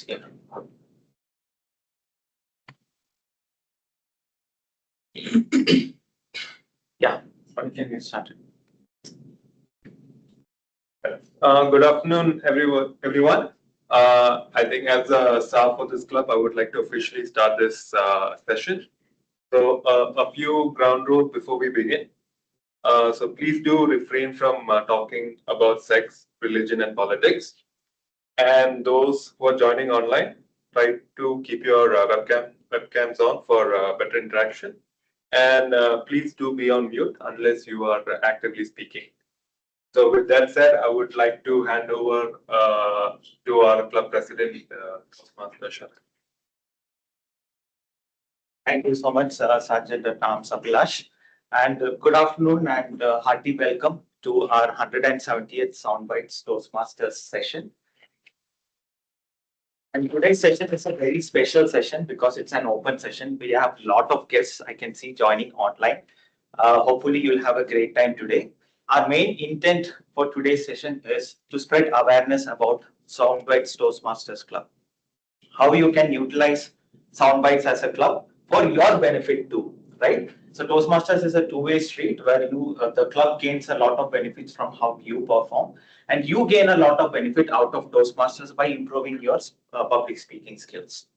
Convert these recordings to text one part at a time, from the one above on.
Yeah. Yeah, we can get started. Good afternoon, everyone. I think as a staff of this club, I would like to officially start this session. So a few ground rules before we begin. So please do refrain from talking about sex, religion, and politics. And those who are joining online, try to keep your webcams on for better interaction. And please do be on mute unless you are actively speaking. So with that said, I would like to hand over to our club president, Master Shah. Thank you so much, Sergeant at Arms Abhilash. And good afternoon and hearty welcome to our 170th SoundBytes Toastmasters session. And today's session is a very special session because it's an open session. We have a lot of guests I can see joining online. Hopefully, you'll have a great time today. Our main intent for today's session is to spread awareness about SoundBytes Toastmasters Club. How you can utilize SoundBytes as a club for your benefit too, right? So Toastmasters is a two-way street where the club gains a lot of benefits from how you perform, and you gain a lot of benefit out of Toastmasters by improving your public speaking skills.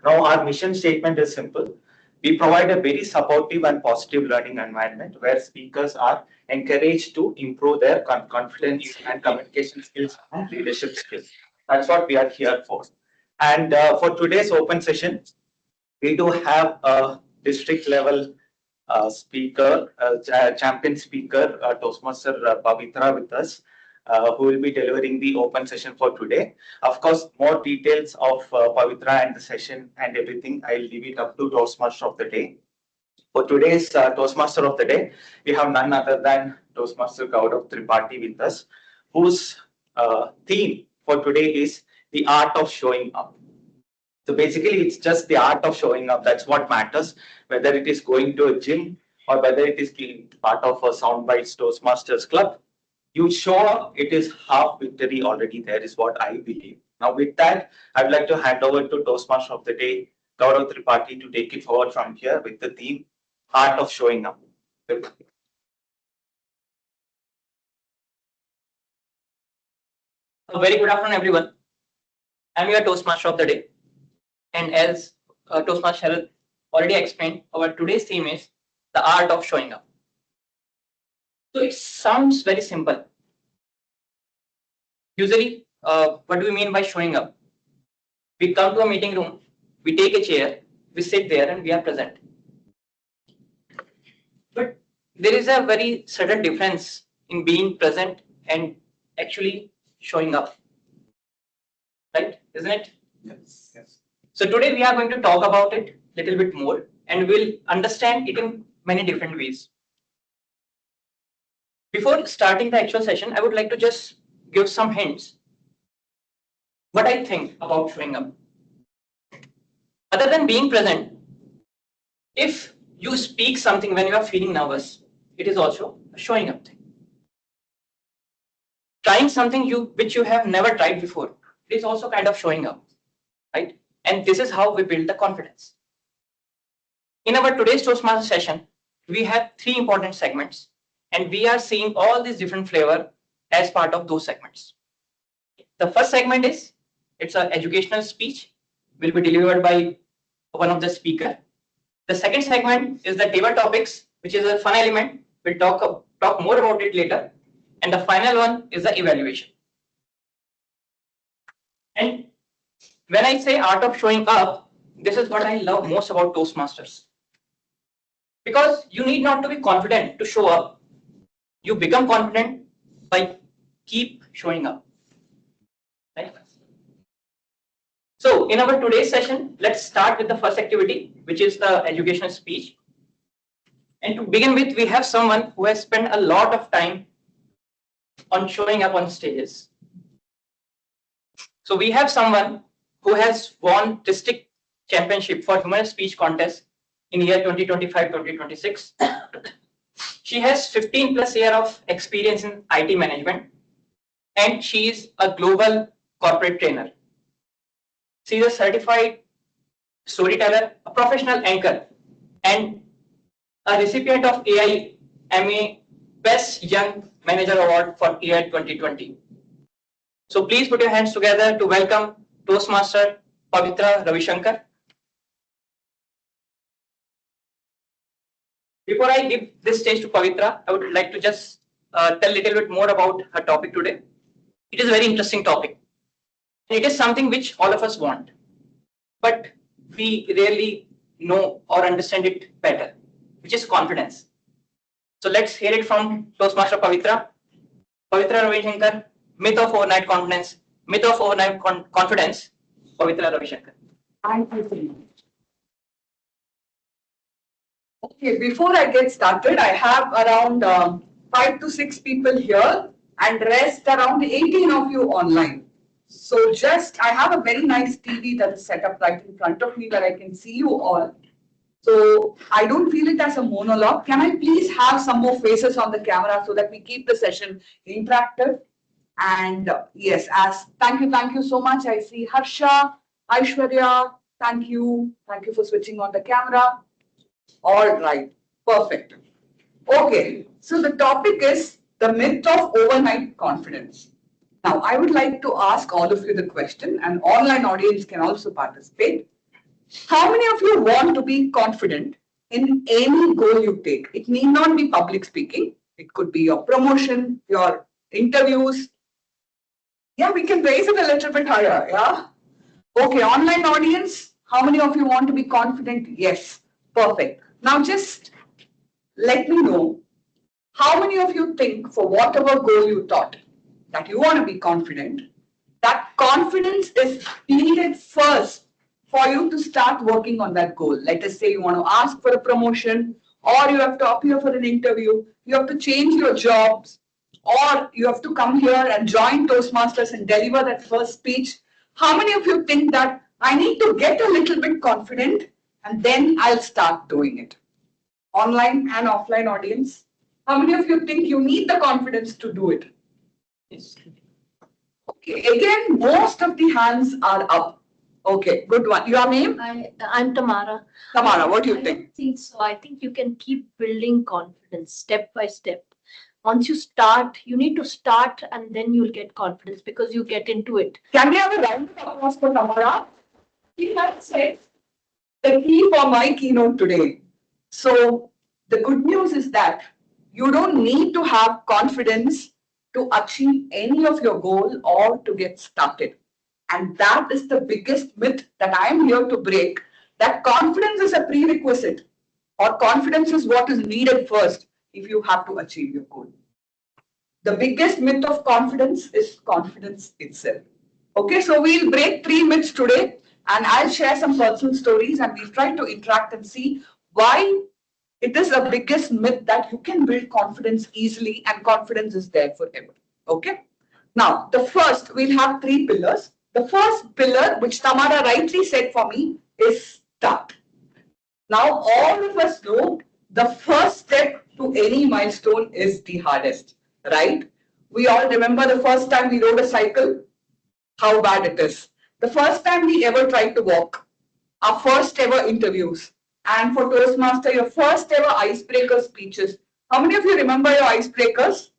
Now, our mission statement is simple. We provide a very supportive and positive learning environment where speakers are encouraged to improve their confidence and communication skills and leadership skills. That's what we are here for. And for today's open session, we do have a district level speaker, champion speaker, Toastmaster Pavitra with us, who will be delivering the open session for today. Of course, more details of Pavitra and the session and everything, I'll leave it up to Toastmaster of the day. For today's Toastmaster of the day, we have none other than Toastmaster Gaurav Tripathi with us, whose theme for today is the art of showing up. So basically, it's just the art of showing up. That's what matters, whether it is going to a gym or whether it is being part of a SoundBytes Toastmasters club. You show up, it is half victory already there, is what I believe. Now, with that, I'd like to hand over to Toastmaster of the day, Gaurav Tripathi, to take it forward from here with the theme, art of showing up. A very good afternoon, everyone. I'm your Toastmaster of the day. And as Toastmaster Sharad already explained, our today's theme is the art of showing up. So it sounds very simple. Usually, what do we mean by showing up? We come to a meeting room, we take a chair, we sit there and we are present. But there is a very subtle difference in being present and actually showing up. Right? Isn't it? Yes. Yes. So today we are going to talk about it a little bit more and we'll understand it in many different ways. Before starting the actual session, I would like to just give some hints what I think about showing up. Other than being present, if you speak something when you are feeling nervous, it is also a showing up thing. Trying something which you have never tried before, it is also kind of showing up, right? And this is how we build the confidence. In our today's Toastmaster session, we have 3 important segments, and we are seeing all these different flavor as part of those segments. The first segment is, it's an educational speech, will be delivered by one of the speaker. The second segment is the table topics, which is a fun element. We'll talk more about it later. And the final one is the evaluation. And when I say art of showing up, this is what I love most about Toastmasters. Because you need not to be confident to show up. You become confident by keep showing up. Right? So in our today's session, let's start with the first activity, which is the educational speech. And to begin with, we have someone who has spent a lot of time on showing up on stages. So we have someone who has won district championship for humorous speech contest in year 2025-2026. She has 15 plus years of experience in IT management, and she is a global corporate trainer. She is a certified storyteller, a professional anchor, and a recipient of AIMA Best Young Manager Award for year 2020. So please put your hands together to welcome Toastmaster Pavitra Ravishankar. Before I give this stage to Pavitra, I would like to just tell a little bit more about her topic today. It is a very interesting topic. It is something which all of us want, but we rarely know or understand it better, which is confidence. So let's hear it from Toastmaster Pavitra. Pavitra Ravishankar, myth of overnight confidence. Myth of overnight confidence. Pavitra Ravishankar. Thank you so much. Okay, before I get started, I have around 5 to 6 people here and rest around 18 of you online. So I have a very nice TV that is set up right in front of me where I can see you all. So I don't feel it as a monologue. Can I please have some more faces on the camera so that we keep the session interactive? And yes, thank you so much. I see Harsha, Aishwarya, thank you for switching on the camera. All right, perfect. Okay, so the topic is the myth of overnight confidence. Now, I would like to ask all of you the question, and online audience can also participate. How many of you want to be confident in any goal you take? It need not be public speaking. It could be your promotion, your interviews. Yeah, we can raise it a little bit higher, yeah? Okay, online audience, how many of you want to be confident? Yes, perfect. Now just let me know, how many of you think for whatever goal you thought that you want to be confident, that confidence is needed first for you to start working on that goal. Let us say you want to ask for a promotion, or you have to appear for an interview, you have to change your jobs, or you have to come here and join Toastmasters and deliver that first speech. How many of you think that I need to get a little bit confident and then I'll start doing it? Online and offline audience, how many of you think you need the confidence to do it? Yes. Okay, again, most of the hands are up. Okay, good one. Your name? I'm Tamara. Tamara, what do you I think? don't think so. I think you can keep building confidence step by step. Once you start, you need to start and then you'll get confidence because you get into it. Can we have a round of applause for Tamara? She has said the key for my keynote today. So the good news is that you don't need to have confidence to achieve any of your goal or to get started. And that is the biggest myth that I am here to break, that confidence is a prerequisite or confidence is what is needed first if you have to achieve your goal. The biggest myth of confidence is confidence itself. Okay, so we'll break 3 myths today and I'll share some personal stories and we'll try to interact and see why it is a biggest myth that you can build confidence easily and confidence is there forever. Okay. Now, we'll have 3 pillars. The first pillar, which Tamara rightly said for me, is start. Now, all of us know the first step to any milestone is the hardest, right? We all remember the first time we rode a cycle, how bad it is. The first time we ever tried to walk, our first ever interviews, and for Toastmaster, your first ever icebreaker speeches. How many of you remember your icebreakers?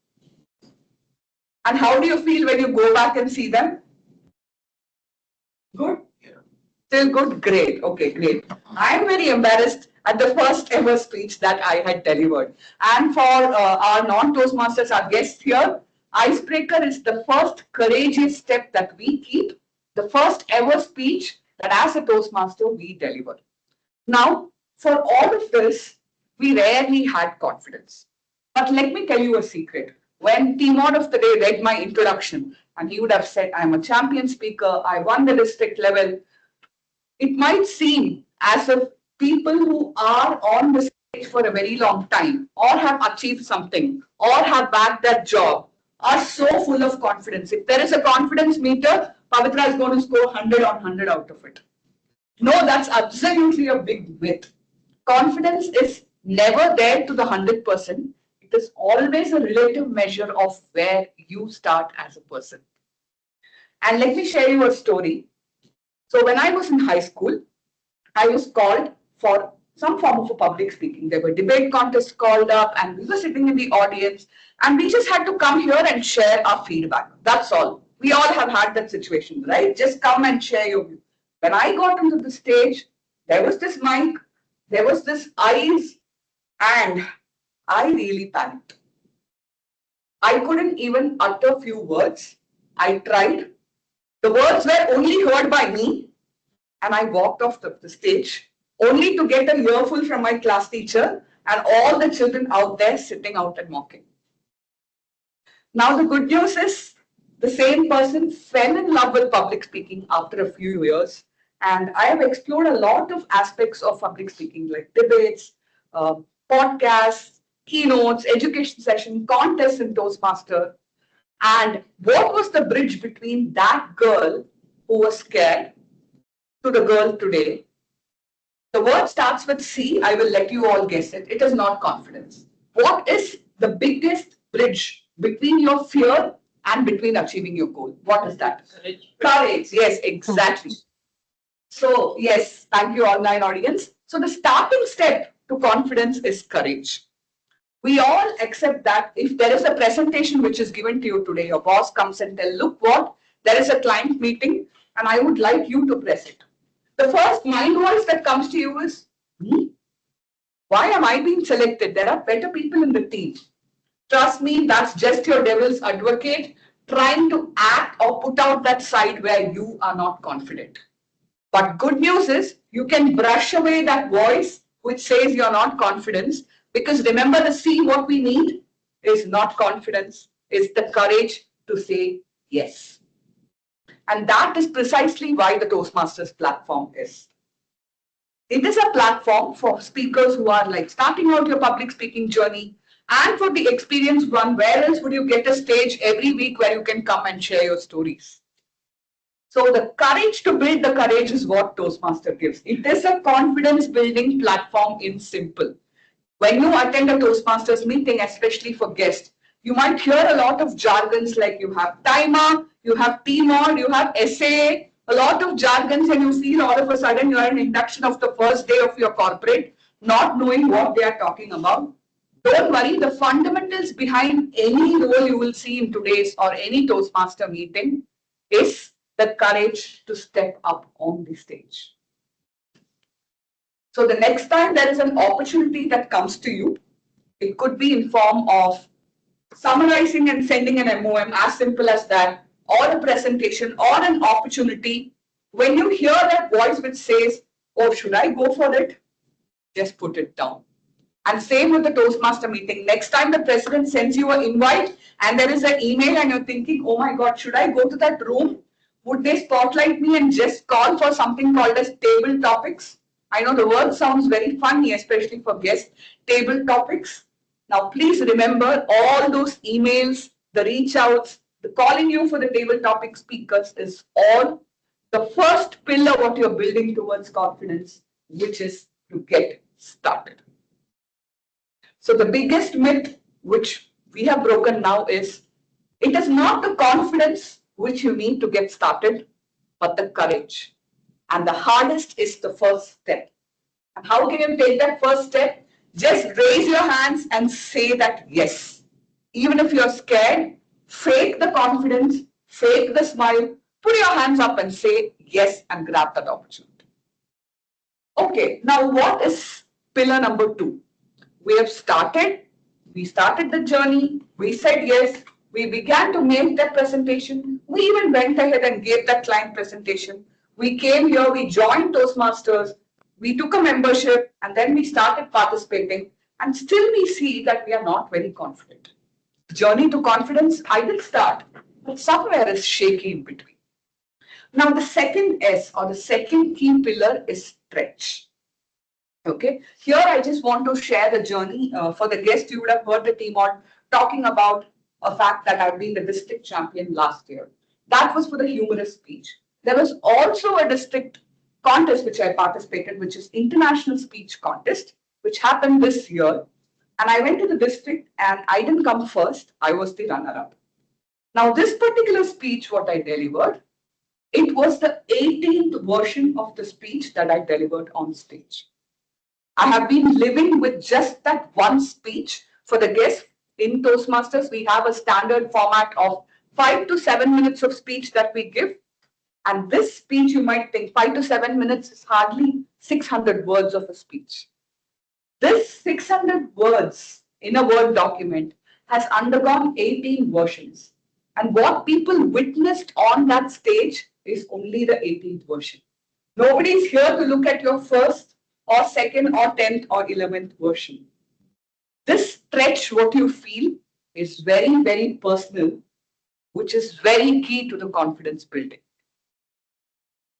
And how do you feel when you go back and see them? Good? Still good? Great. Okay, great. I am very embarrassed at the first ever speech that I had delivered. And for our non-Toastmasters, our guests here, icebreaker is the first courageous step that we keep, the first ever speech that as a Toastmaster we delivered. Now, for all of this, we rarely had confidence. But let me tell you a secret. When Teamod of the Day read my introduction, and he would have said, I'm a champion speaker, I won the district level, it might seem as if people who are on the stage for a very long time, or have achieved something, or have bagged that job, are so full of confidence. If there is a confidence meter, Pavitra is going to score 100 on 100 out of it. No, that's absolutely a big myth. Confidence is never there to the 100%. It is always a relative measure of where you start as a person. And let me share you a story. So when I was in high school, I was called for some form of a public speaking. There were debate contests called up and we were sitting in the audience and we just had to come here and share our feedback. That's all. We all have had that situation, right? Just come and share your view. When I got into the stage, there was this mic, there was this eyes, and I really panicked. I couldn't even utter few words. I tried. The words were only heard by me, and I walked off the stage only to get a earful from my class teacher and all the children out there sitting out and mocking. Now the good news is the same person fell in love with public speaking after a few years, and I have explored a lot of aspects of public speaking like debates, podcasts, keynotes, education session, contests in Toastmaster. And what was the bridge between that girl who was scared to the girl today? The word starts with C. I will let you all guess it. It is not confidence. What is the biggest bridge between your fear and between achieving your goal? What is that? Courage. Courage. Yes, exactly. So, yes, thank you, online audience. So, the starting step to confidence is courage. We all accept that if there is a presentation which is given to you today, your boss comes and tells, look what, there is a client meeting and I would like you to press it. The first mind voice that comes to you is, me? Why am I being selected? There are better people in the team. Trust me, that's just your devil's advocate trying to act or put out that side where you are not confident. But good news is you can brush away that voice which says you're not confident, because remember the C, what we need is not confidence, is the courage to say yes. And that is precisely why the Toastmasters platform is. It is a platform for speakers who are like starting out your public speaking journey and for the experienced one. Where else would you get a stage every week where you can come and share your stories? So the courage to build the courage is what Toastmaster gives. It is a confidence building platform in simple. When you attend a Toastmasters meeting, especially for guests, you might hear a lot of jargons like you have timer, you have T-mod, you have SA, a lot of jargons, and you feel all of a sudden you are an induction of the first day of your corporate, not knowing what they are talking about. Don't worry, the fundamentals behind any role you will see in today's or any Toastmaster meeting is the courage to step up on the stage. So the next time there is an opportunity that comes to you, it could be in form of summarizing and sending an MOM, as simple as that, or a presentation or an opportunity. When you hear that voice which says, oh, should I go for it? Just put it down. And same with the Toastmaster meeting. Next time the president sends you an invite and there is an email and you're thinking, oh my God, should I go to that room? Would they spotlight me and just call for something called as table topics? I know the word sounds very funny, especially for guests, table topics. Now, please remember all those emails, the reach outs, the calling you for the table topic speakers is all the first pillar what you're building towards confidence, which is to get started. So the biggest myth which we have broken now is it is not the confidence which you need to get started, but the courage. And the hardest is the first step. And how can you take that first step? Just raise your hands and say that yes. Even if you're scared, fake the confidence, fake the smile, put your hands up and say yes and grab that opportunity. Okay, now what is pillar number 2? We have started, we started the journey, we said yes, we began to make that presentation, we even went ahead and gave that client presentation. We came here, we joined Toastmasters, we took a membership, and then we started participating, and still we see that we are not very confident. The journey to confidence, I will start, but somewhere is shaky in between. Now, the second S or the second key pillar is stretch. Okay, here I just want to share the journey. For the guests, you would have heard the team on talking about a fact that I've been the district champion last year. That was for the humorous speech. There was also a district contest which I participated, which is International Speech Contest, which happened this year. And I went to the district and I didn't come first. I was the runner-up. Now, this particular speech, what I delivered, It was the 18th version of the speech that I delivered on stage. I have been living with just that one speech for the guests. In Toastmasters, we have a standard format of 5 to 7 minutes of speech that we give. And this speech, you might think 5 to 7 minutes is hardly 600 words of a speech. This 600 words in a Word document has undergone 18 versions. And what people witnessed on that stage is only the 18th version. Nobody is here to look at your first or second or 10th or 11th version. This stretch, what you feel, is very, very personal, which is very key to the confidence building.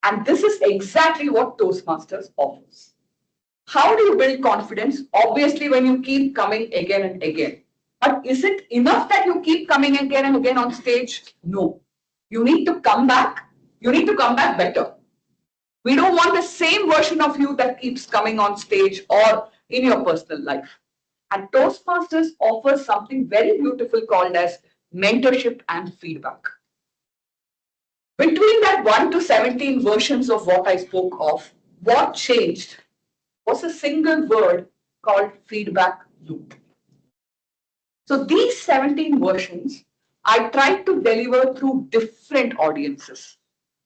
And this is exactly what Toastmasters offers. How do you build confidence? Obviously, when you keep coming again and again. But is it enough that you keep coming again and again on stage? No. You need to come back. You need to come back better. We don't want the same version of you that keeps coming on stage or in your personal life. And Toastmasters offers something very beautiful called as mentorship and feedback. Between that 1 to 17 versions of what I spoke of, what changed was a single word called feedback loop. So these 17 versions, I tried to deliver through different audiences.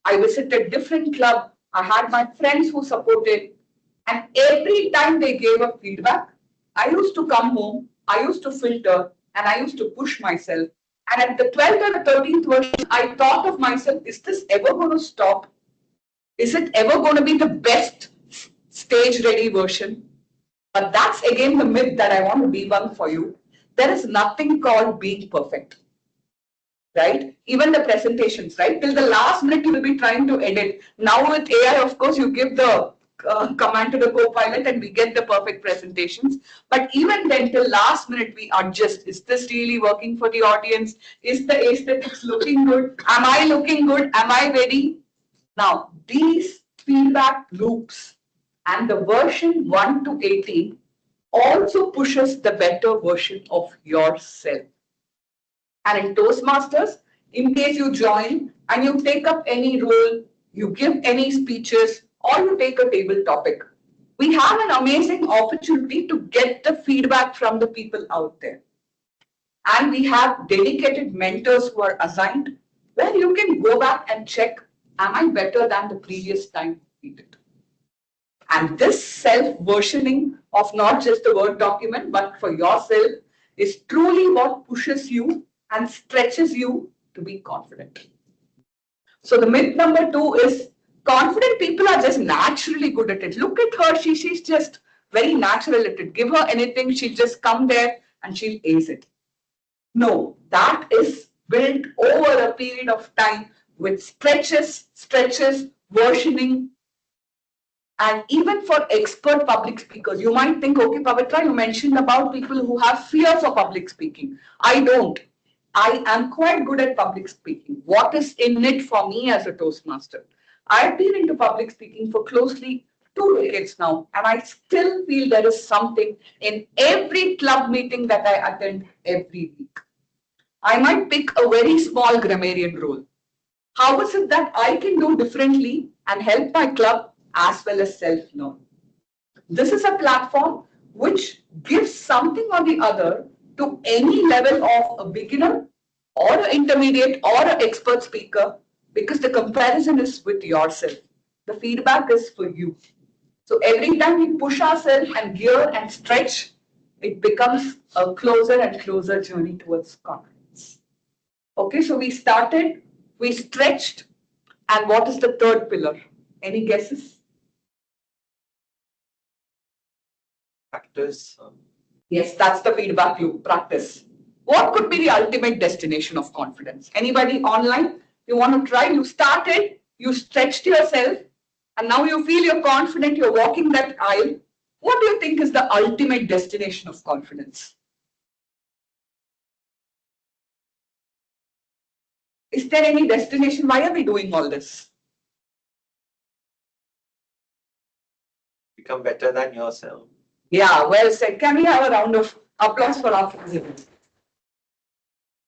I visited different clubs. I had my friends who supported. And every time they gave a feedback, I used to come home, I used to filter, and I used to push myself. And at the 12th or the 13th version, I thought of myself, is this ever going to stop? Is it ever going to be the best stage-ready version? But that's again the myth that I want to debunk for you. There is nothing called being perfect, right? Even the presentations, right? Till the last minute, you will be trying to edit. Now with AI, of course, you give the command to the co-pilot and we get the perfect presentations. But even then, till last minute, we adjust. Is this really working for the audience? Is the aesthetics looking good? Am I looking good? Am I ready? Now, these feedback loops and the version 1 to 18 also pushes the better version of yourself. And in Toastmasters, in case you join and you take up any role, you give any speeches, or you take a table topic, we have an amazing opportunity to get the feedback from the people out there. And we have dedicated mentors who are assigned where you can go back and check, am I better than the previous time we did? And this self-versioning of not just the Word document, but for yourself is truly what pushes you and stretches you to be confident. So the myth number 2 is confident people are just naturally good at it. Look at her, she's just very natural at it. Give her anything, she'll just come there and she'll ace it. No, that is built over a period of time with stretches, versioning. And even for expert public speakers, you might think, okay, Pavitra, you mentioned about people who have fear for public speaking. I don't. I am quite good at public speaking. What is in it for me as a Toastmaster? I've been into public speaking for closely 2 decades now, and I still feel there is something in every club meeting that I attend every week. I might pick a very small grammarian role. How is it that I can do differently and help my club as well as self-learn? This is a platform which gives something or the other to any level of a beginner or an intermediate or an expert speaker, because the comparison is with yourself. The feedback is for you. So every time we push ourselves and gear and stretch, it becomes a closer and closer journey towards confidence. Okay, so we started, we stretched, and what is the third pillar? Any guesses? Practice. Yes, that's the feedback loop, practice. What could be the ultimate destination of confidence? Anybody online? You want to try? You started, you stretched yourself, and now you feel you're confident, you're walking that aisle. What do you think is the ultimate destination of confidence? Is there any destination? Why are we doing all this? Become better than yourself. Yeah, well said. Can we have a round of applause for our president?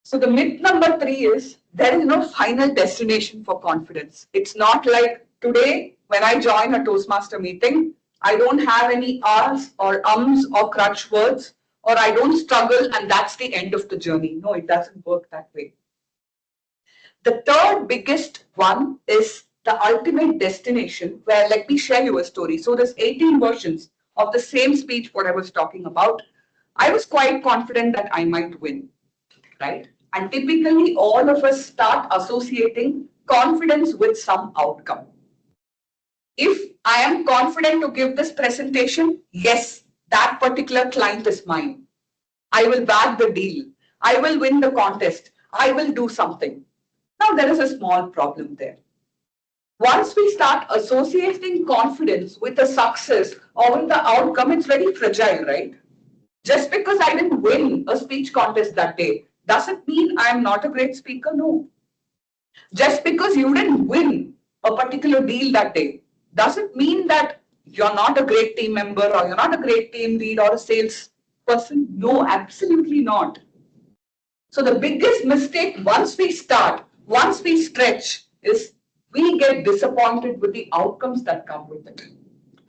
So the myth number 3 is there is no final destination for confidence. It's not like today, when I join a Toastmaster meeting, I don't have any R's or ums or crutch words, or I don't struggle and that's the end of the journey. No, it doesn't work that way. The third biggest one is the ultimate destination, where let me share you a story. So there's 18 versions of the same speech what I was talking about. I was quite confident that I might win, right? And typically all of us start associating confidence with some outcome. If I am confident to give this presentation, yes, that particular client is mine. I will bag the deal. I will win the contest. I will do something. Now there is a small problem there. Once we start associating confidence with the success or with the outcome, it's very fragile, right? Just because I didn't win a speech contest that day, doesn't mean I'm not a great speaker, no. Just because you didn't win a particular deal that day, doesn't mean that you're not a great team member or you're not a great team lead or a sales person. No, absolutely not. So the biggest mistake once we start, once we stretch, is we get disappointed with the outcomes that come with it.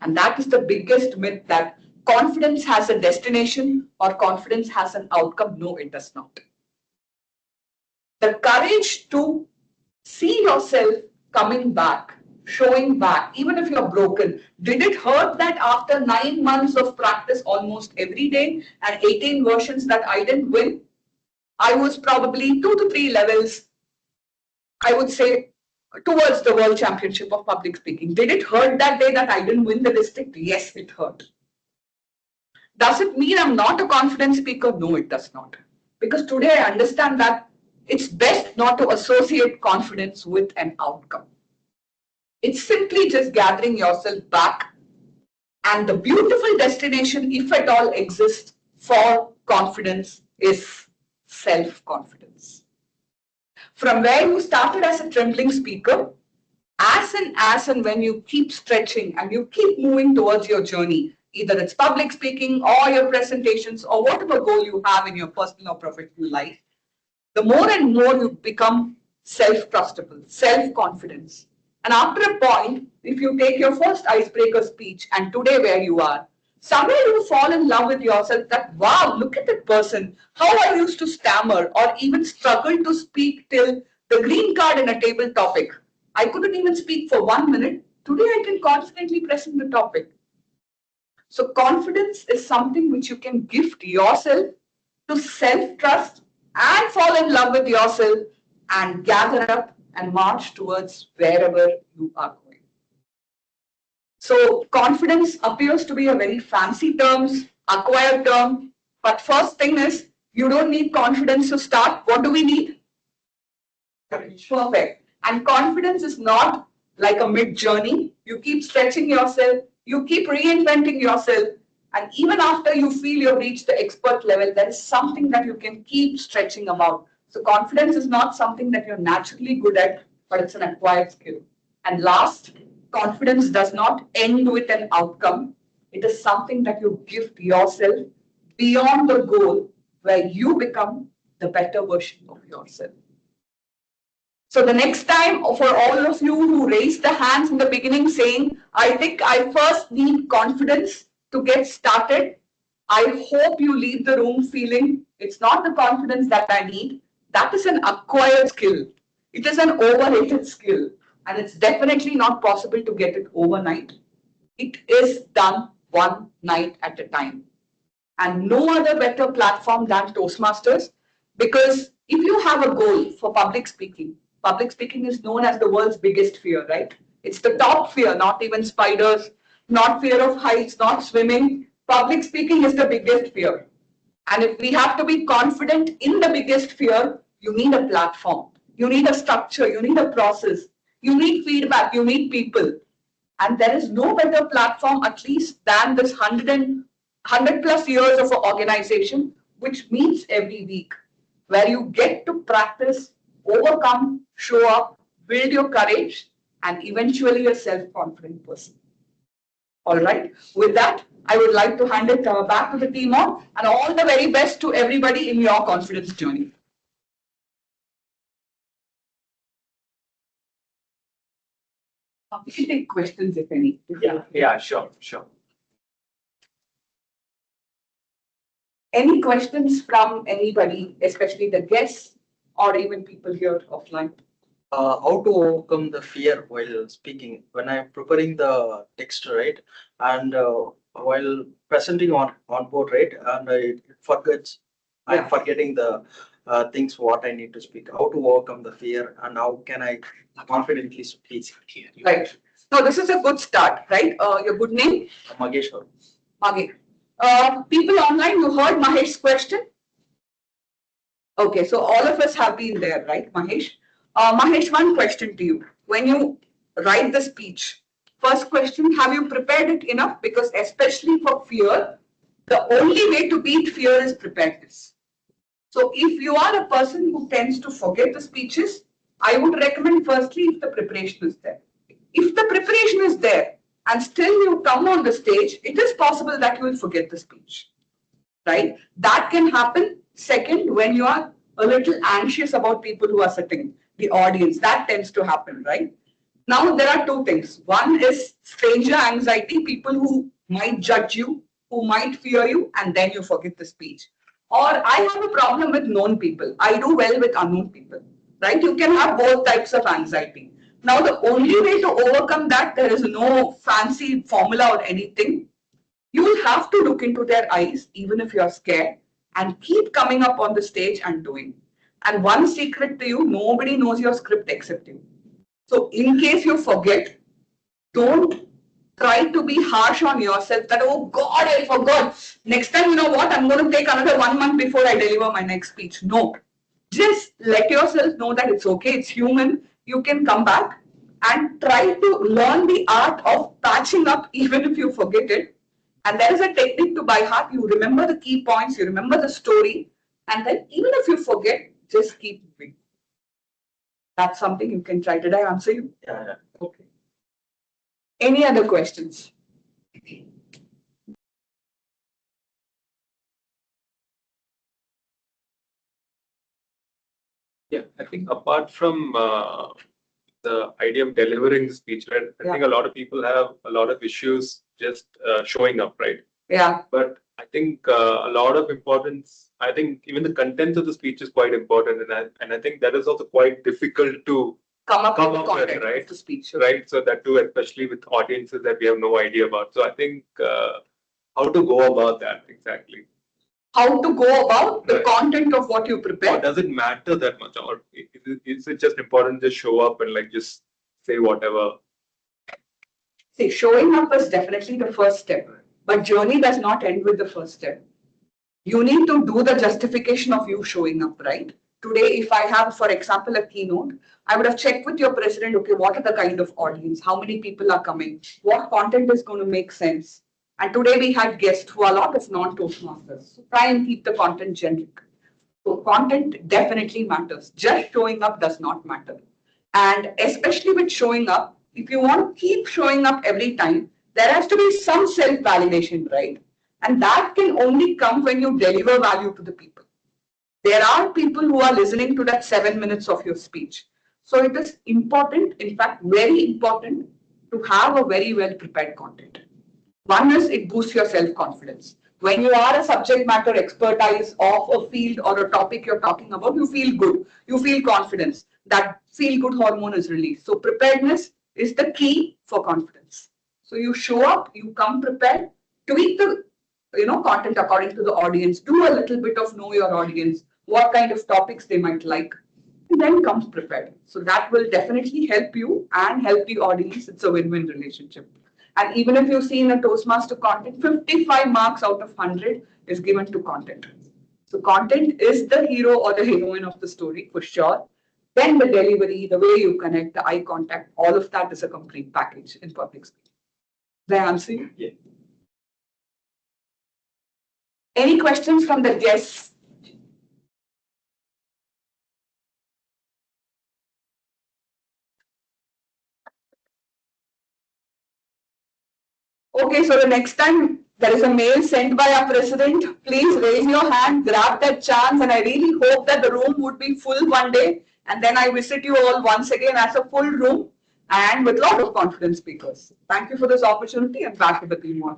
And that is the biggest myth, that confidence has a destination or confidence has an outcome. No, it does not. The courage to see yourself coming back, showing back, even if you're broken. Did it hurt that after 9 months of practice almost every day and 18 versions that I didn't win? I was probably 2 to 3 levels, I would say, towards the World Championship of Public Speaking. Did it hurt that day that I didn't win the district? Yes, it hurt. Does it mean I'm not a confident speaker? No, it does not. Because today I understand that it's best not to associate confidence with an outcome. It's simply just gathering yourself back. And the beautiful destination, if at all exists, for confidence is self-confidence. From where you started as a trembling speaker, as and when you keep stretching and you keep moving towards your journey, either it's public speaking or your presentations or whatever goal you have in your personal or professional life, the more and more you become self-trustable, self-confidence. And after a point, if you take your first icebreaker speech and today where you are, somewhere you fall in love with yourself that, wow, look at that person, how I used to stammer or even struggle to speak till the green card in a table topic. I couldn't even speak for 1 minute. Today I can confidently present the topic. So confidence is something which you can gift yourself to self-trust and fall in love with yourself and gather up and march towards wherever you are going. So confidence appears to be a very fancy term, acquired term, but first thing is you don't need confidence to start. What do we need? Courage. Perfect. And confidence is not like a mid-journey. You keep stretching yourself, you keep reinventing yourself, and even after you feel you've reached the expert level, there is something that you can keep stretching about. So confidence is not something that you're naturally good at, but it's an acquired skill. And last, confidence does not end with an outcome. It is something that you gift yourself beyond the goal, where you become the better version of yourself. So the next time, for all of you who raised the hands in the beginning saying, I think I first need confidence to get started, I hope you leave the room feeling it's not the confidence that I need. That is an acquired skill. It is an overrated skill. And it's definitely not possible to get it overnight. It is done one night at a time. And no other better platform than Toastmasters, because if you have a goal for public speaking is known as the world's biggest fear, right? It's the top fear, not even spiders, not fear of heights, not swimming. Public speaking is the biggest fear. And if we have to be confident in the biggest fear, you need a platform. You need a structure, you need a process, you need feedback, you need people. And there is no better platform, at least, than this 100 plus years of an organization, which meets every week, where you get to practice, overcome, show up, build your courage, and eventually a self-confident person. All right. With that, I would like to hand it back to the team on, and all the very best to everybody in your confidence journey. We can take questions if any. Yeah, sure. Any questions from anybody, especially the guests or even people here offline? How to overcome the fear while speaking when I'm preparing the text, right? And while presenting on board, right? And it forgets, Yeah. I'm forgetting the things what I need to speak. How to overcome the fear and how can I confidently speak? Right. No, this is a good start, right? Your good name? Mageshwar. Mage. People online, you heard Mahesh's question? Okay, so all of us have been there, right, Mahesh? Mahesh, one question to you. When you write the speech, first question, have you prepared it enough? Because especially for fear, the only way to beat fear is preparedness. So if you are a person who tends to forget the speeches, I would recommend firstly if the preparation is there. If the preparation is there and still you come on the stage, it is possible that you will forget the speech, right? That can happen. Second, when you are a little anxious about people who are sitting, the audience, that tends to happen, right? Now, there are two things. One is stranger anxiety, people who might judge you, who might fear you, and then you forget the speech. Or I have a problem with known people. I do well with unknown people, right? You can have both types of anxiety. Now, the only way to overcome that, there is no fancy formula or anything. You will have to look into their eyes, even if you're scared, and keep coming up on the stage and doing. And one secret to you, nobody knows your script except you. So in case you forget, don't try to be harsh on yourself that, oh God, I forgot. Next time, you know what, I'm going to take another 1 month before I deliver my next speech. No, just let yourself know that it's okay, it's human. You can come back and try to learn the art of patching up even if you forget it. And there is a technique to by heart. You remember the key points, you remember the story, and then even if you forget, just keep moving. That's something you can try. Did I answer you? Yeah. Okay. Any other questions? Yeah, I think apart from the idea of delivering the speech, right? I think a lot of people have a lot of issues just showing up, right? Yeah. But I think a lot of importance. I think even the content of the speech is quite important, and I think that is also quite difficult to Come up with with, content right? of the speech. Right. So that too, especially with audiences that we have no idea about. So I think how to go about that exactly. How to go about the Right. content of what you Or prepare. does it matter that much, or is it just important to just show up and like just say whatever? See, showing up is definitely the first step, but journey does not end with the first step. You need to do the justification of you showing up, right? Today, if I have, for example, a keynote, I would have checked with your president, okay, what are the kind of audience? How many people are coming? What content is going to make sense? And today we had guests who are a lot of non-Toastmasters. So try and keep the content generic. So content definitely matters. Just showing up does not matter. And especially with showing up, if you want to keep showing up every time, there has to be some self-validation, right? And that can only come when you deliver value to the people. There are people who are listening to that 7 minutes of your speech. So it is important, in fact, very important to have a very well prepared content. One is it boosts your self-confidence. When you are a subject matter expertise of a field or a topic you're talking about, you feel good. You feel confidence. That feel-good hormone is released. So preparedness is the key for confidence. So you show up, you come prepared, tweak the content according to the audience, do a little bit of know your audience, what kind of topics they might like, and then comes prepared. So that will definitely help you and help the audience. It's a win-win relationship. And even if you see in a Toastmaster content, 55 marks out of 100 is given to content. So content is the hero or the heroine of the story for sure. Then the delivery, the way you connect, the eye contact, all of that is a complete package in public speaking. Did I answer you? Yeah. Any questions from the guests? Okay, so the next time there is a mail sent by our president, please raise your hand, grab that chance, and I really hope that the room would be full one day. And then I visit you all once again as a full room. and with a lot of confident speakers. Thank you for this opportunity and back to the team one.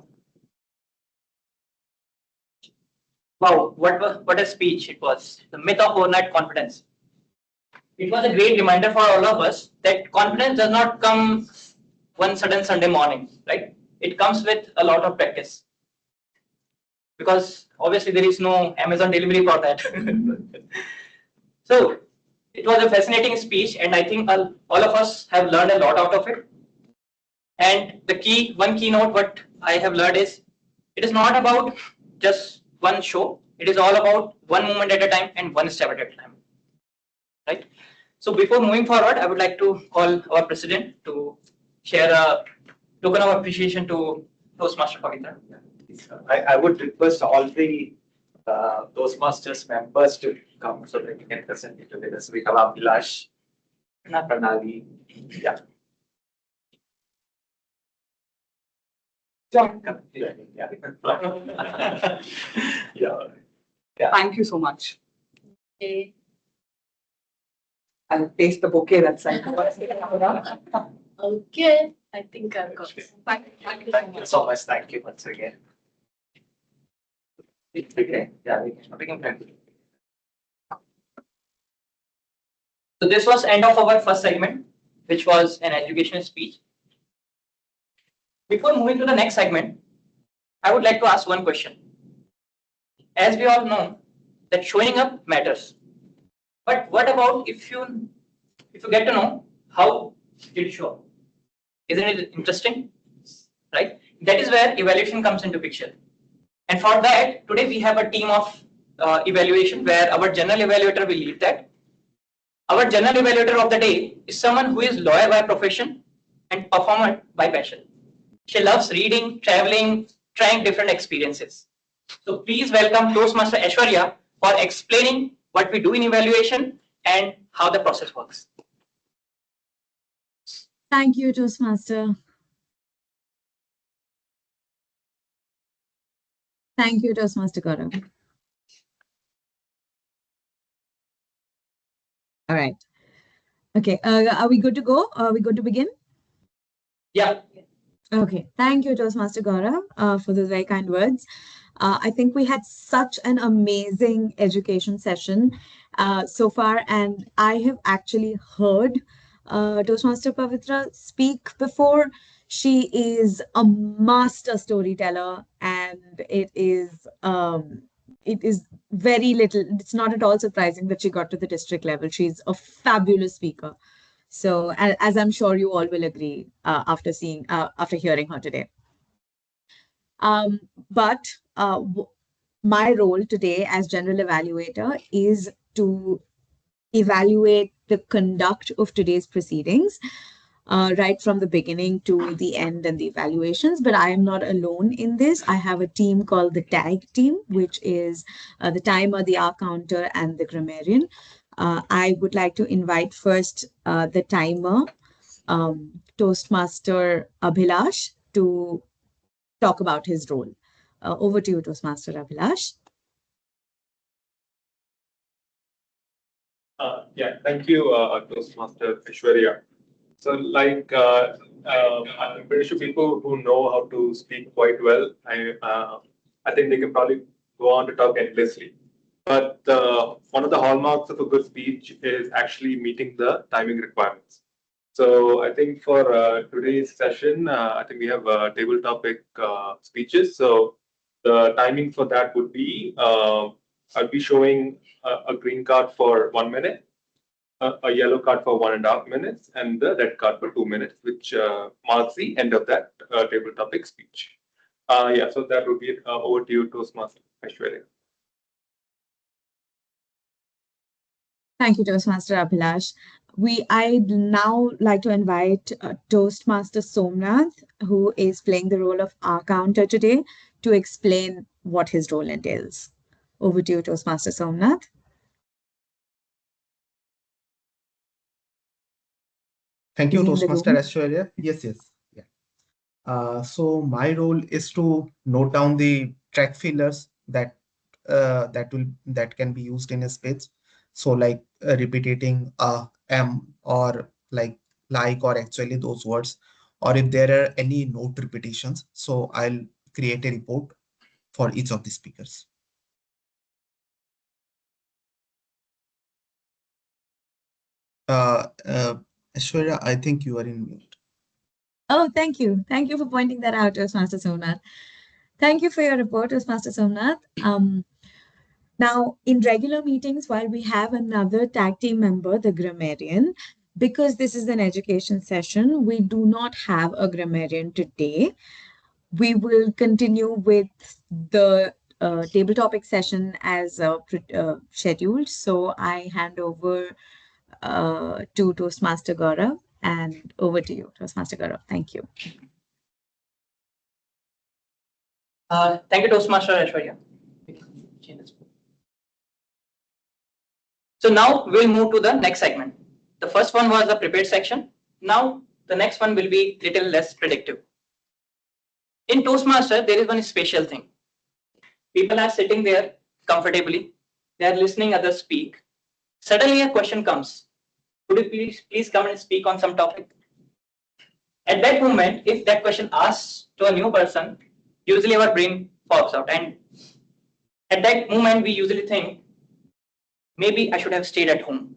Wow, what a speech it was. The myth of overnight confidence. It was a great reminder for all of us that confidence does not come one sudden Sunday morning, right? It comes with a lot of practice. Because obviously there is no Amazon delivery for that. So it was a fascinating speech, and I think all of us have learned a lot out of it. And one keynote what I have learned is, it is not about just one show. It is all about one moment at a time and one step at a time, right? So before moving forward, I would like to call our president to share a token of appreciation to Toastmaster Pavitra. I would request all the Toastmasters members to come so that we can present it together. So we have Abhilash, Pranali, yeah. John, Yeah. Yeah. thank you so much. Okay. I'll taste the bouquet that's sent. Okay, I think I've got it. Thank you so much. Thank you once again. Okay. Yeah, we can. So this was end of our first segment, which was an educational speech. Before moving to the next segment, I would like to ask one question. As we all know that showing up matters, but what about if you get to know how did you show up? Isn't it interesting? Right? That is where evaluation comes into picture. And for that, today we have a team of evaluation where our general evaluator will lead that. Our general evaluator of the day is someone who is lawyer by profession and performer by passion. She loves reading, traveling, trying different experiences. So please welcome Toastmaster Aishwarya for explaining what we do in evaluation and how the process works. Thank you, Toastmaster. Thank you, Toastmaster Gaurav. All right. Okay, are we good to go? Are we good to begin? Yeah. Okay, thank you, Toastmaster Gaurav, for those very kind words. I think we had such an amazing education session so far, and I have actually heard Toastmaster Pavitra speak before. She is a master storyteller, and it is very little. It's not at all surprising that she got to the district level. She's a fabulous speaker. So, as I'm sure you all will agree after hearing her today. But my role today as general evaluator is to evaluate the conduct of today's proceedings, right from the beginning to the end and the evaluations. But I am not alone in this. I have a team called the TAG team, which is the timer, the R counter, and the grammarian. I would like to invite first the timer, Toastmaster Abhilash, to talk about his role. Over to you, Toastmaster Abhilash. Yeah, thank you, Toastmaster Aishwarya. So, I'm pretty sure people who know how to speak quite well, I think they can probably go on to talk endlessly. But one of the hallmarks of a good speech is actually meeting the timing requirements. So I think for today's session, I think we have table topic speeches. So the timing for that would be, I'll be showing a green card for 1 minute, a yellow card for 1.5 minutes, and the red card for 2 minutes, which marks the end of that table topic speech. Yeah, so that would be over to you, Toastmaster Aishwarya. Thank you, Toastmaster Abhilash. I'd now like to invite Toastmaster Somnath, who is playing the role of our counter today, to explain what his role entails. Over to you, Toastmaster Somnath. Thank you, Toastmaster Aishwarya. Yes. Yeah. So my role is to note down the track fillers that can be used in a speech. So like repeating M or like like or actually those words, or if there are any note repetitions. So I'll create a report for each of the speakers. Aishwarya, I think you are in mute. Oh, thank you. Thank you for pointing that out, Toastmaster Somnath. Thank you for your report, Toastmaster Somnath. Now, in regular meetings, while we have another tag team member, the grammarian, because this is an education session, we do not have a grammarian today. We will continue with the table topic session as scheduled. So I hand over to Toastmaster Gaurav, and over to you, Toastmaster Gaurav. Thank you. Thank you, Toastmaster Aishwarya. So now we'll move to the next segment. The first one was the prepared section. Now the next one will be little less predictive. In Toastmaster, there is one special thing. People are sitting there comfortably. They are listening others speak. Suddenly a question comes. Could you please come and speak on some topic? At that moment, if that question asks to a new person, usually our brain pops out. And at that moment, we usually think, maybe I should have stayed at home.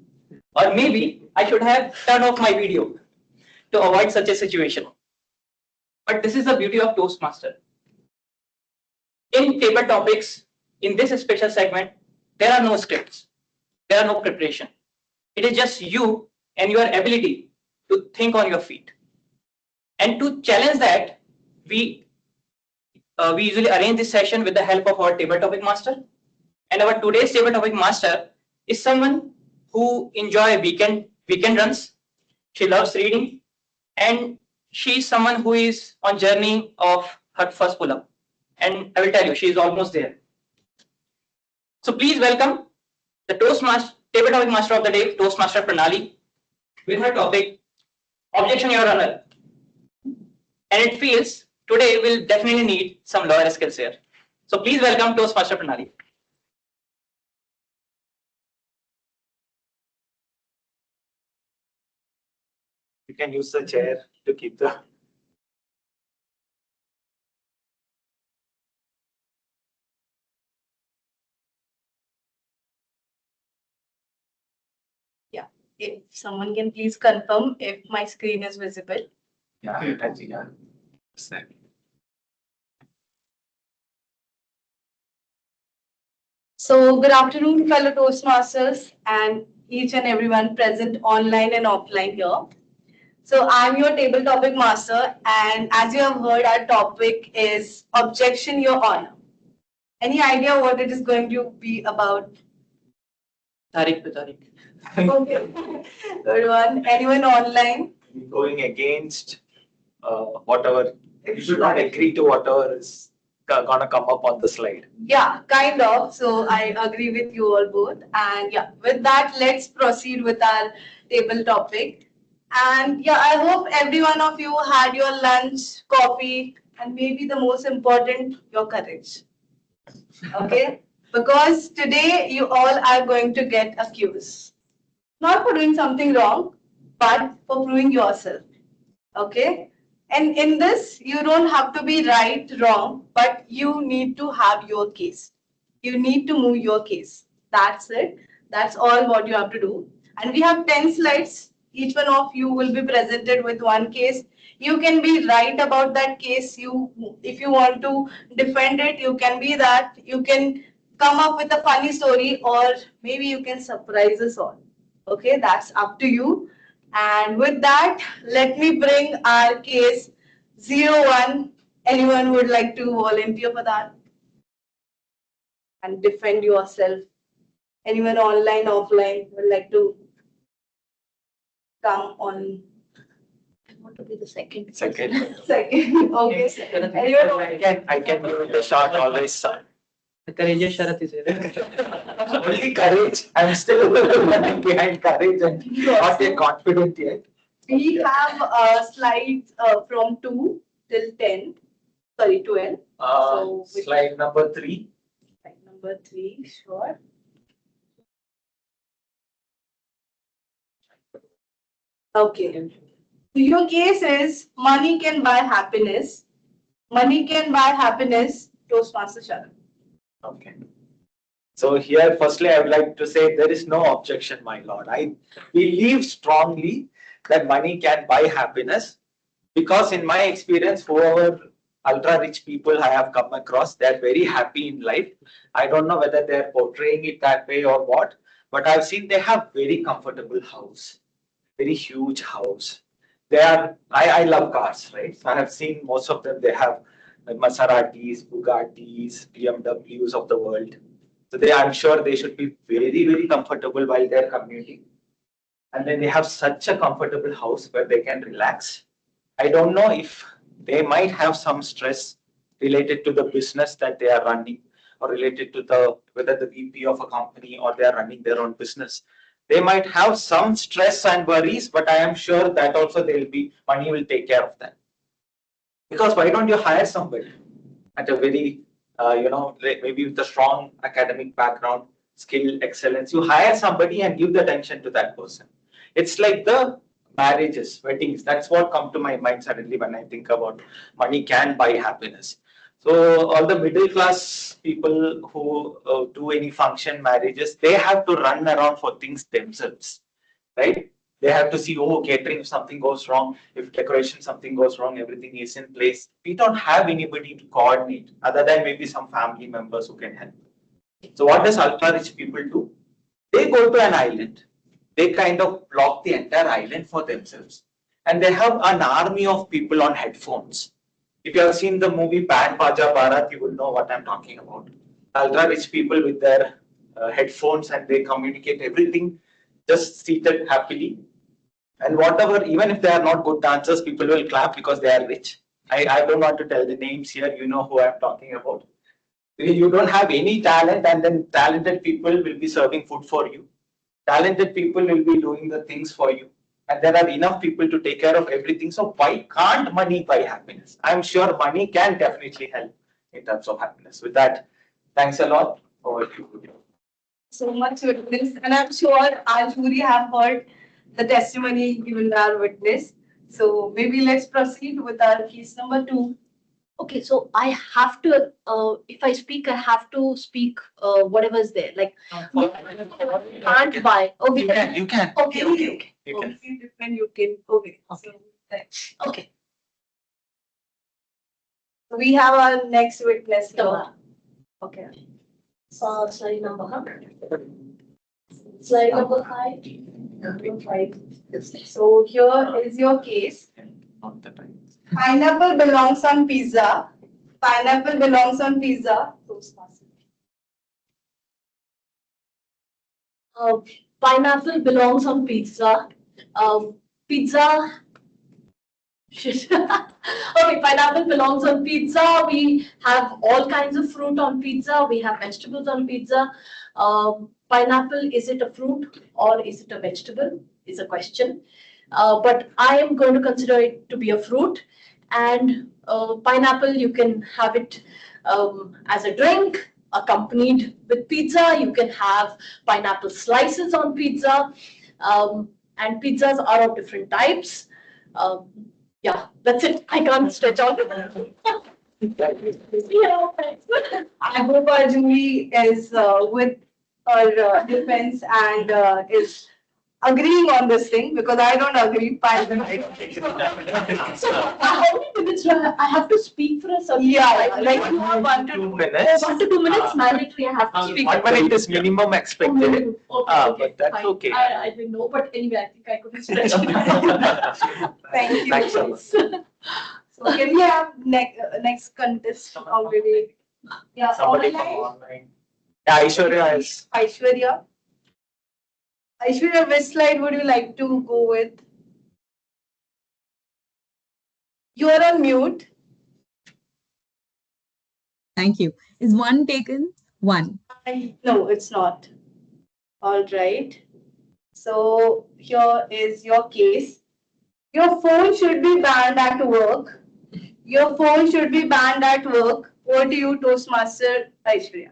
Or maybe I should have turned off my video to avoid such a situation. But this is the beauty of Toastmaster. In table topics, in this special segment, there are no scripts. There are no preparation. It is just you and your ability to think on your feet. And to challenge that, we usually arrange this session with the help of our table topic master. And our today's table topic master is someone who enjoy weekend runs. She loves reading, and she's someone who is on journey of her first pull-up. And I will tell you, she is almost there. So please welcome the Toastmaster table topic master of the day, Toastmaster Pranali, with her topic, Objection, Your Honor. And it feels today we'll definitely need some lawyer skills here. So please welcome Toastmaster Pranali. You can use the chair to keep the. Yeah, if someone can please confirm if my screen is visible. Yeah, yeah. So, good afternoon, fellow Toastmasters and each and everyone present online and offline here. So, I'm your table topic master, and as you have heard, our topic is Objection, Your Honor. Any idea what it is going to be about? Tariq to Tariq. Okay, good one. Anyone online? Going against whatever, you should not agree to whatever is gonna come up on the slide. Yeah, kind of. So I agree with you all both. And yeah, with that, let's proceed with our table topic. And yeah, I hope every one of you had your lunch, coffee, and maybe the most important, your courage. Okay? Because today you all are going to get accused. Not for doing something wrong, but for proving yourself. Okay? And in this, you don't have to be right, wrong, but you need to have your case. You need to move your case. That's it. That's all what you have to do. And we have 10 slides. Each one of you will be presented with one case. You can be right about that case. If you want to defend it, you can be that. You can come up with a funny story, or maybe you can surprise us all. Okay, that's up to you. And with that, let me bring our case 01. Anyone would like to volunteer for that? And defend yourself. Anyone online, offline would like to come on? I want to be the second. Second. Second. Okay. Anyone? I can give it a shot always. The courageous Sharat is here. Only courage. I'm still running behind courage and not yet confident yet. We have slides from 2 till 10. Sorry, 12. So Slide number 3. Slide number 3, sure. Okay. Your case is money can buy happiness. Money can buy happiness, Toastmaster Sharan. Okay. So here, firstly, I would like to say there is no objection, my lord. I believe strongly that money can buy happiness because in my experience, whoever ultra rich people I have come across, they're very happy in life. I don't know whether they're portraying it that way or what, but I've seen they have very comfortable house, very huge house. I love cars, right? So I have seen most of them, they have Maseratis, Bugattis, BMWs of the world. So I'm sure they should be very, very comfortable while they're commuting. And then they have such a comfortable house where they can relax. I don't know if they might have some stress related to the business that they are running or related to whether the VP of a company or they are running their own business. They might have some stress and worries, but I am sure that also money will take care of that. Because why don't you hire somebody at a very, maybe with a strong academic background, skill, excellence, you hire somebody and give the attention to that person. It's like the marriages, weddings. That's what come to my mind suddenly when I think about money can buy happiness. So all the middle class people who do any function marriages, they have to run around for things themselves, right? They have to see, oh, catering, if something goes wrong, if decoration, something goes wrong, everything is in place. We don't have anybody to coordinate other than maybe some family members who can help. So what does ultra rich people do? They go to an island. They kind of block the entire island for themselves. And they have an army of people on headphones. If you have seen the movie Band Baja Bharat, you will know what I'm talking about. Ultra rich people with their headphones and they communicate everything just seated happily. And whatever, even if they are not good dancers, people will clap because they are rich. I don't want to tell the names here, you know who I'm talking about. You don't have any talent, and then talented people will be serving food for you. Talented people will be doing the things for you. And there are enough people to take care of everything. So why can't money buy happiness? I'm sure money can definitely help in terms of happiness. With that, thanks a lot. Over to you. So much witness, and I'm sure our jury have heard the testimony given by our witness. So maybe let's proceed with our case number 2. Okay, so I have to, if I speak, I have to speak whatever's there. Like, can't buy. Okay. You can. Okay. You can. Different you can. Okay. Okay. So, Okay. we have our next witness here. Okay. So slide number, Slide number 5. Number 5. So here is your case. Not the time. Pineapple belongs on pizza. Pineapple belongs on pizza. Pineapple belongs on pizza. Pizza. Okay, pineapple belongs on pizza. We have all kinds of fruit on pizza. We have vegetables on pizza. Pineapple, is it a fruit or is it a vegetable? Is a question. But I am going to consider it to be a fruit. And pineapple, you can have it as a drink accompanied with pizza. You can have pineapple slices on pizza. And pizzas are of different types. Yeah, that's it. I can't stretch out. Yeah, I hope our jury is with our defense and is agreeing on this thing because I don't agree. So how many minutes do I have to speak for a certain Yeah, like you have 1 to 2 minutes. 1 to 2 minutes mandatory I have to speak. 1 minute is minimum expected. But that's fine. okay. I didn't know, but anyway, I think I couldn't stretch it. Thank you. Thanks so much. So can we have next contest or maybe Somebody from online? online. Yeah, Aishwarya is. Aishwarya. Aishwarya, which slide would you like to go with? You are on mute. Thank you. Is one taken? One. No, it's not. All right. So here is your case. Your phone should be banned at work. Your phone should be banned at work. What do you, Toastmaster Aishwarya?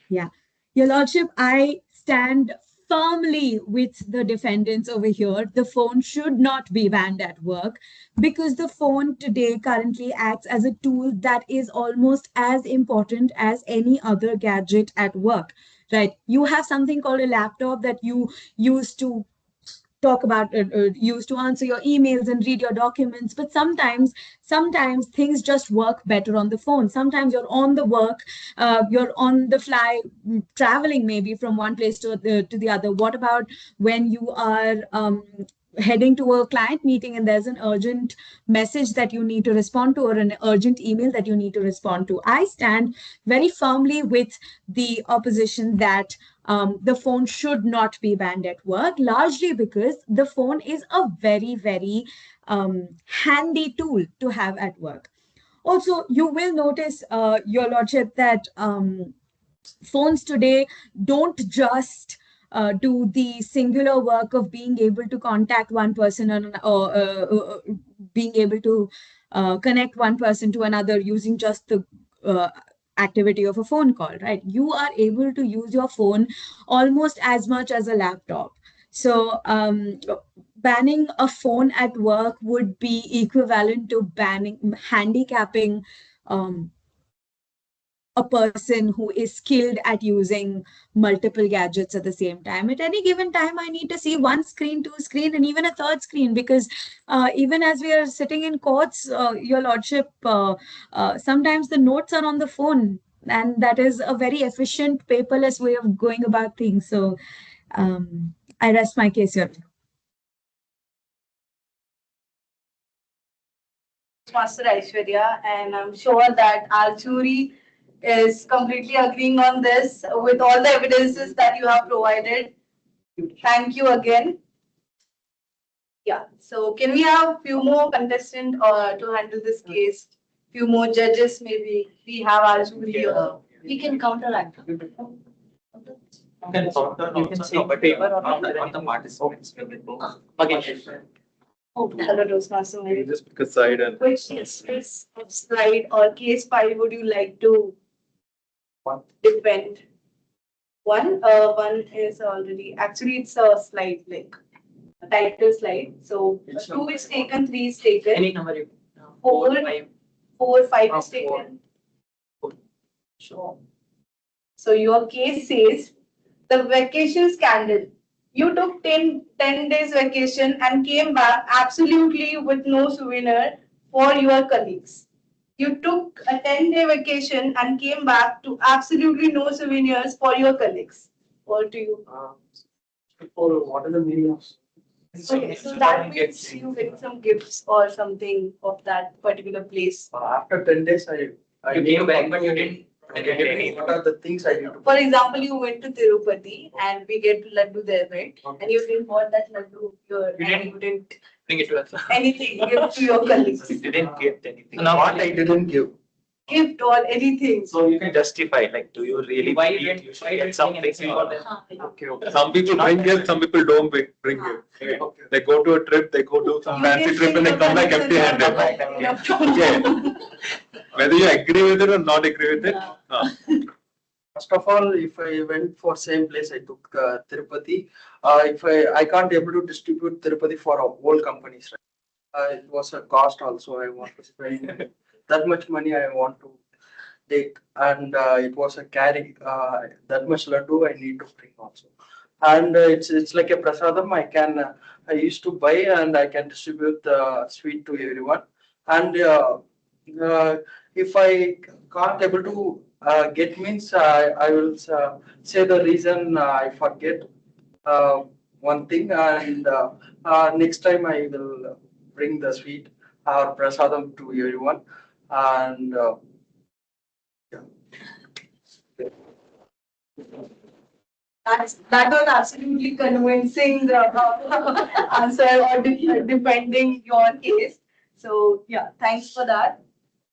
Yeah. Your Lordship, I stand firmly with the defendants over here. The phone should not be banned at work because the phone today currently acts as a tool that is almost as important as any other gadget at work, right? You have something called a laptop that you use to talk about use to answer your emails and read your documents, but sometimes things just work better on the phone. Sometimes you're on the work, you're on the fly, traveling maybe from one place to the other. What about when you are heading to a client meeting and there's an urgent message that you need to respond to, or an urgent email that you need to respond to? I stand very firmly with the opposition that the phone should not be banned at work, largely because the phone is a very, very handy tool to have at work. Also, you will notice, Your Lordship, that phones today don't just do the singular work of being able to contact one person or being able to connect one person to another using just the activity of a phone call, right? You are able to use your phone almost as much as a laptop. So banning a phone at work would be equivalent to handicapping a person who is skilled at using multiple gadgets at the same time. At any given time, I need to see one screen, two screen, and even a third screen, because even as we are sitting in courts, Your Lordship, sometimes the notes are on the phone, and that is a very efficient paperless way of going about things. So I rest my case here. Master Aishwarya, and I'm sure that our jury is completely agreeing on this with all the evidences that you have provided. Thank you again. Yeah, so can we have a few more contestants to handle this case? Few more judges, maybe. We have our jury here. We can counteract. You can say paper on the participants. Again. Hello, Toastmaster. You just pick a side and Which slide or case file would you like to defend? One is already, actually it's a slide, like a title slide. So 2 is taken, 3 is taken. Any number you. 4, 5. 4, 5 is taken. Sure. So your case says the vacation scandal. You took 10 days vacation and came back absolutely with no souvenir for your colleagues. You took a 10-day vacation and came back to absolutely no souvenirs for your colleagues. What do you? What is the meaning of? Okay, so that means you get some gifts or something of that particular place. After 10 days, I You came back, but you didn't. What are the things I need to? For example, you went to Tirupati and we get laddu there, right? Okay. And you didn't want that laddu. You didn't bring it to us. anything give to your colleagues. You didn't get anything. So now What I didn't give. Gift or anything. So you can justify, like, do you really Why you believe didn't- you should why you get didn't something? bring anything or- for them? Okay, okay. some people bring gifts, some people don't bring gifts. Okay. They go to a trip, they go to some You fancy can trip and they say come back your empty-handed. concern. Yeah. Whether you agree with it or not agree with it. First of all, if I went for same place, I took Tirupati. If I can't able to distribute Tirupati for whole companies, right? It was a cost also. I want to spend that much money. I want to take, and it was a carry. That much laddu I need to bring also, and it's like a prasadam. I used to buy and I can distribute the sweet to everyone. And if I can't able to get means I will say the reason I forget one thing, and next time I will bring the sweet or prasadam to everyone. And That was absolutely convincing answer or defending your case. So yeah, thanks for that.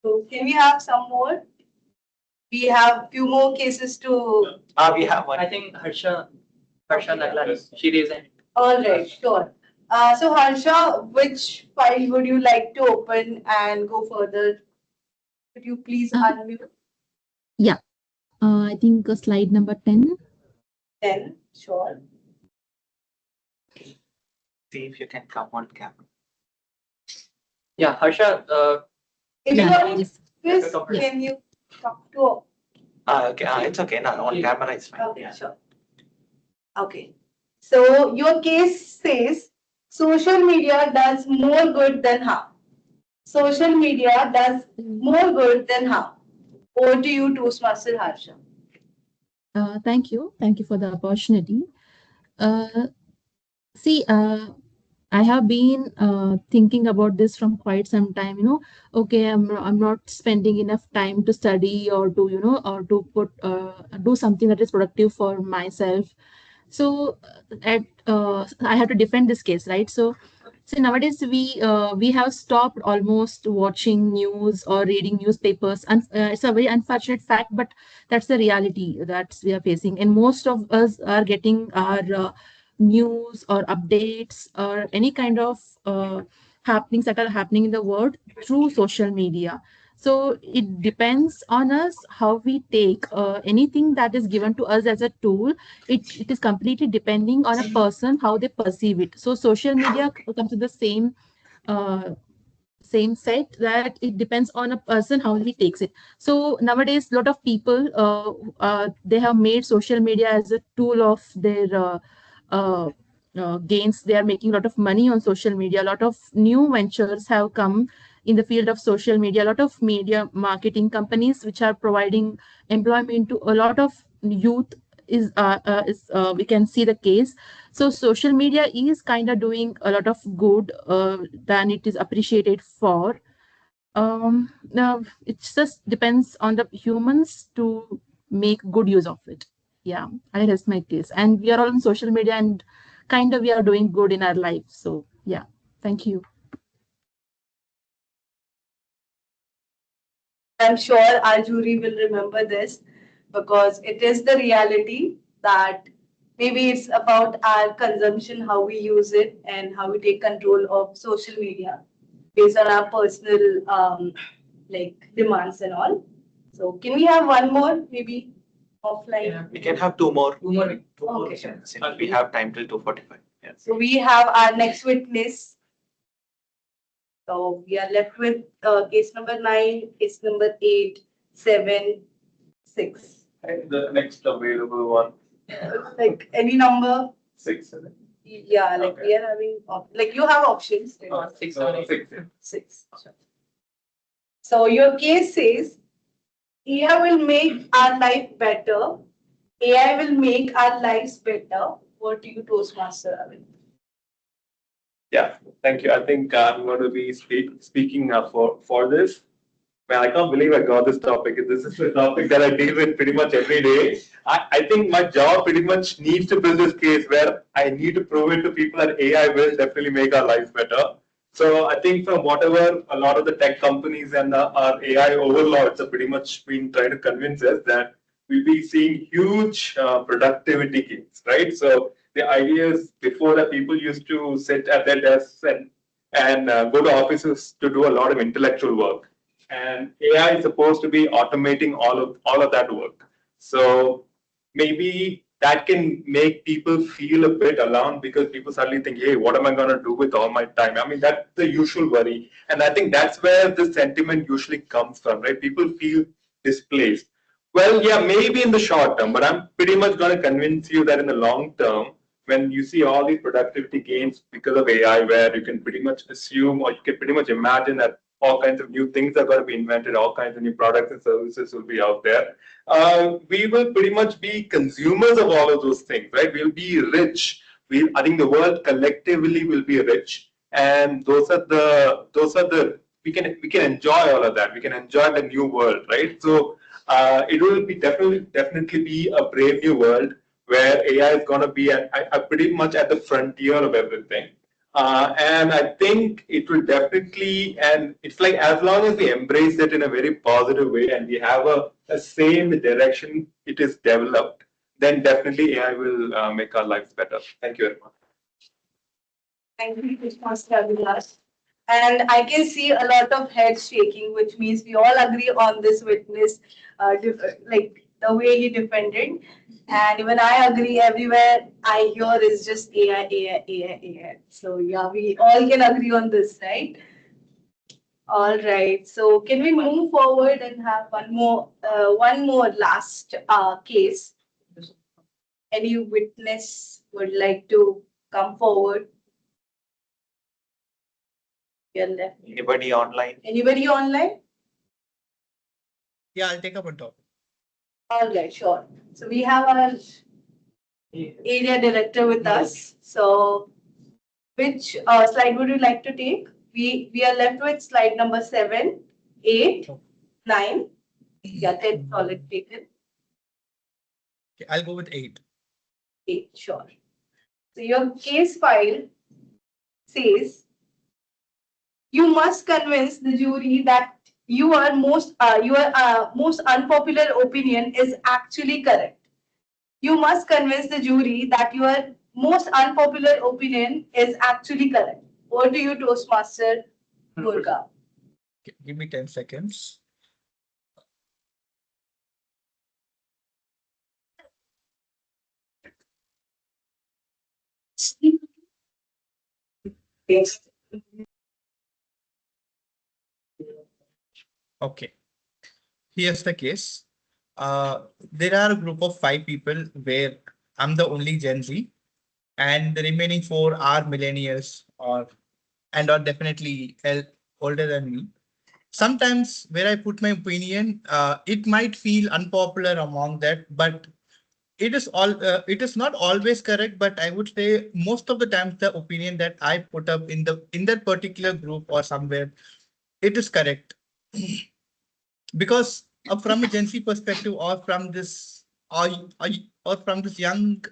So can we have some more? We have few more cases to. We have one. I think Harsha Naglani, she raised it. All right, sure. So Harsha, which file would you like to open and go further? Could you please unmute? I think slide number 10. 10, sure. See if you can come on camera. Yeah, Harsha, If you Yeah, are this, can you talk to? Okay, it's okay. No, on camera it's fine. Okay, sure. Okay. So your case says social media does more good than harm. Social media does more good than harm. Over to you, Toastmaster Harsha. Thank you. Thank you for the opportunity. Uh, See, I have been thinking about this from quite some time. Okay, I'm not spending enough time to study or to or to do something that is productive for myself. So at I have to defend this case, right? So nowadays we have stopped almost watching news or reading newspapers, and it's a very unfortunate fact, but that's the reality that we are facing, and most of us are getting our news or updates or any kind of happenings that are happening in the world through social media. So it depends on us how we take anything that is given to us as a tool. It is completely depending on a person how they perceive it. So social media comes to the uh, same set, that it depends on a person how he takes it. So nowadays a lot of people they have made social media as a tool of their uh, gains. They are making a lot of money on social media. A lot of new ventures have come in the field of social media. A lot of media marketing companies which are providing employment to a lot of youth is we can see the case. So social media is kind of doing a lot of good than it is appreciated for. Now it just depends on the humans to make good use of it. Yeah, I rest my case. And we are all on social media, and kind of we are doing good in our life. So yeah, thank you. I'm sure our jury will remember this because it is the reality that maybe it's about our consumption, how we use it, and how we take control of social media based on our personal like demands and all. So can we have one more, maybe offline? We can have two more. Two more. Okay, sure. Since we have time till 2:45. Yes. So we have our next witness. So we are left with case number 9, case number 8, 7, 6. And the next available one, Like any number. 6. Isn't it? Yeah, like Okay. we are having, like you have options. 6, So 7, 8. 6. Yeah. 6. Sure. So your case says AI will make our life better. AI will make our lives better. What do you, Toastmaster Arvind? Yeah, thank you. I think I'm going to be speaking for this. Man, I can't believe I got this topic. This is a topic that I deal with pretty much every day. I think my job pretty much needs to build this case where I need to prove it to people that AI will definitely make our lives better. So I think from whatever a lot of the tech companies and our AI overlords are pretty much been trying to convince us that we'll be seeing huge productivity gains, right? So the idea is before that people used to sit at their desks and go to offices to do a lot of intellectual work, and AI is supposed to be automating all of that work. So maybe that can make people feel a bit alarmed because people suddenly think, hey, what am I going to do with all my time? I mean, that's the usual worry. And I think that's where the sentiment usually comes from, right? People feel displaced. Well, yeah, maybe in the short term, but I'm pretty much going to convince you that in the long term, when you see all these productivity gains because of AI, where you can pretty much assume or you can pretty much imagine that all kinds of new things are going to be invented, all kinds of new products and services will be out there. We will pretty much be consumers of all of those things, right? We'll be rich. I think the world collectively will be rich, and those are the we can enjoy all of that. We can enjoy the new world, right? So it will be definitely be a brave new world where AI is going to be pretty much at the frontier of everything. And I think it will definitely, and it's like as long as we embrace it in a very positive way and we have a same direction it is developed, then definitely AI will make our lives better. Thank you very much. Thank you, Toastmaster Abhilash. And I can see a lot of heads shaking, which means we all agree on this witness. Like the way he defended. And even I agree, everywhere I hear is just AI, AI, AI, AI. So yeah, we all can agree on this, right? All right. So can we move forward and have one more last case? Any witness would like to come forward? You're left. Anybody online? Anybody online? Yeah, I'll take up on top. All right, sure. So we have our area director with us. So which slide would you like to take? We are left with slide number 7, 8, 9. Yeah, 10 solid taken. Okay, I'll go with 8. 8, sure. So your case file says you must convince the jury that your most unpopular opinion is actually correct. You must convince the jury that your most unpopular opinion is actually correct. Over to you, Toastmaster Durga. Okay, give me 10 seconds. Okay, here's the case. There are a group of 5 people where I'm the only Gen Z, and the remaining 4 are millennials or definitely older than me. Sometimes where I put my opinion, it might feel unpopular among that, but it is not always correct. But I would say most of the times the opinion that I put up in that particular group or somewhere, it is correct. Because from a Gen Z perspective, or from this or from this young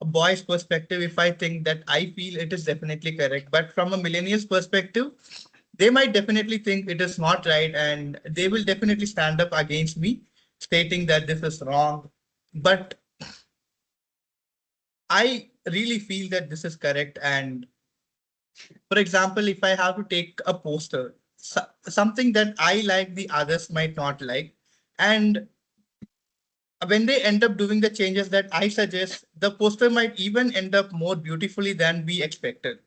boy's perspective, if I think that, I feel it is definitely correct. But from a millennial's perspective, they might definitely think it is not right, and they will definitely stand up against me, stating that this is wrong. But I really feel that this is correct. And for example, if I have to take a poster, something that I like, the others might not like. And when they end up doing the changes that I suggest, the poster might even end up more beautifully than we expected.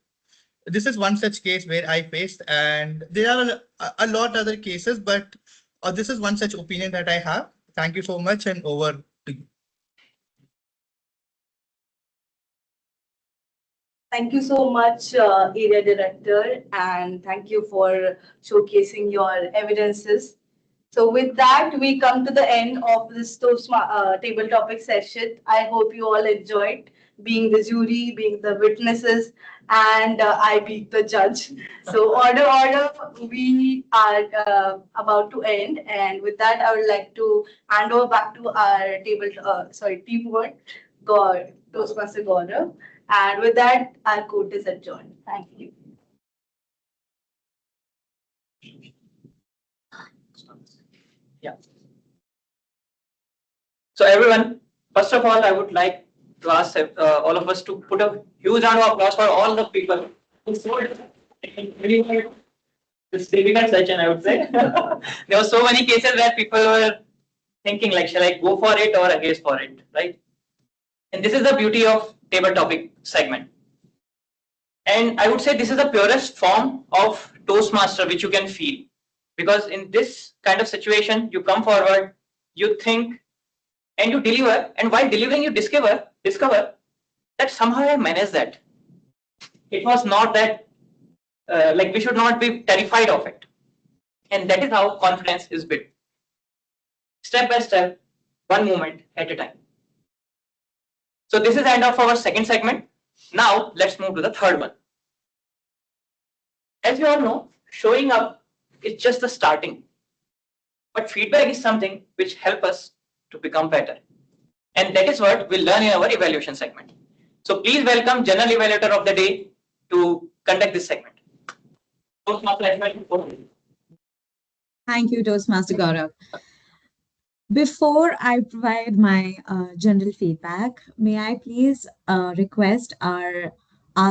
This is one such case where I faced, and there are a lot other cases, but this is one such opinion that I have. Thank you so much, and over to you. Thank you so much, Area Director, and thank you for showcasing your evidences. So with that, we come to the end of this table topic session. I hope you all enjoyed being the jury, being the witnesses, and I being the judge. So order, we are about to end. And with that, I would like to hand over back to our teamwork, Toastmaster Gaurav. And with that, our court is adjourned. Thank you. Yeah. So everyone, first of all, I would like to ask all of us to put a huge round of applause for all the people who sold this difficult session, I would say. There were so many cases where people were thinking like, shall I go for it or against for it, right? And this is the beauty of table topic segment. And I would say this is the purest form of Toastmaster which you can feel. Because in this kind of situation, you come forward, you think, and you deliver. And while delivering, you discover that somehow I managed that. It was not that, like we should not be terrified of it. And that is how confidence is built. Step by step, one moment at a time. So this is the end of our second segment. Now let's move to the third one. As you all know, showing up is just the starting. But feedback is something which helps us to become better. And that is what we'll learn in our evaluation segment. So please welcome General Evaluator of the Day to conduct this segment. Thank you, Toastmaster Gaurav. Before I provide my general feedback, may I please request our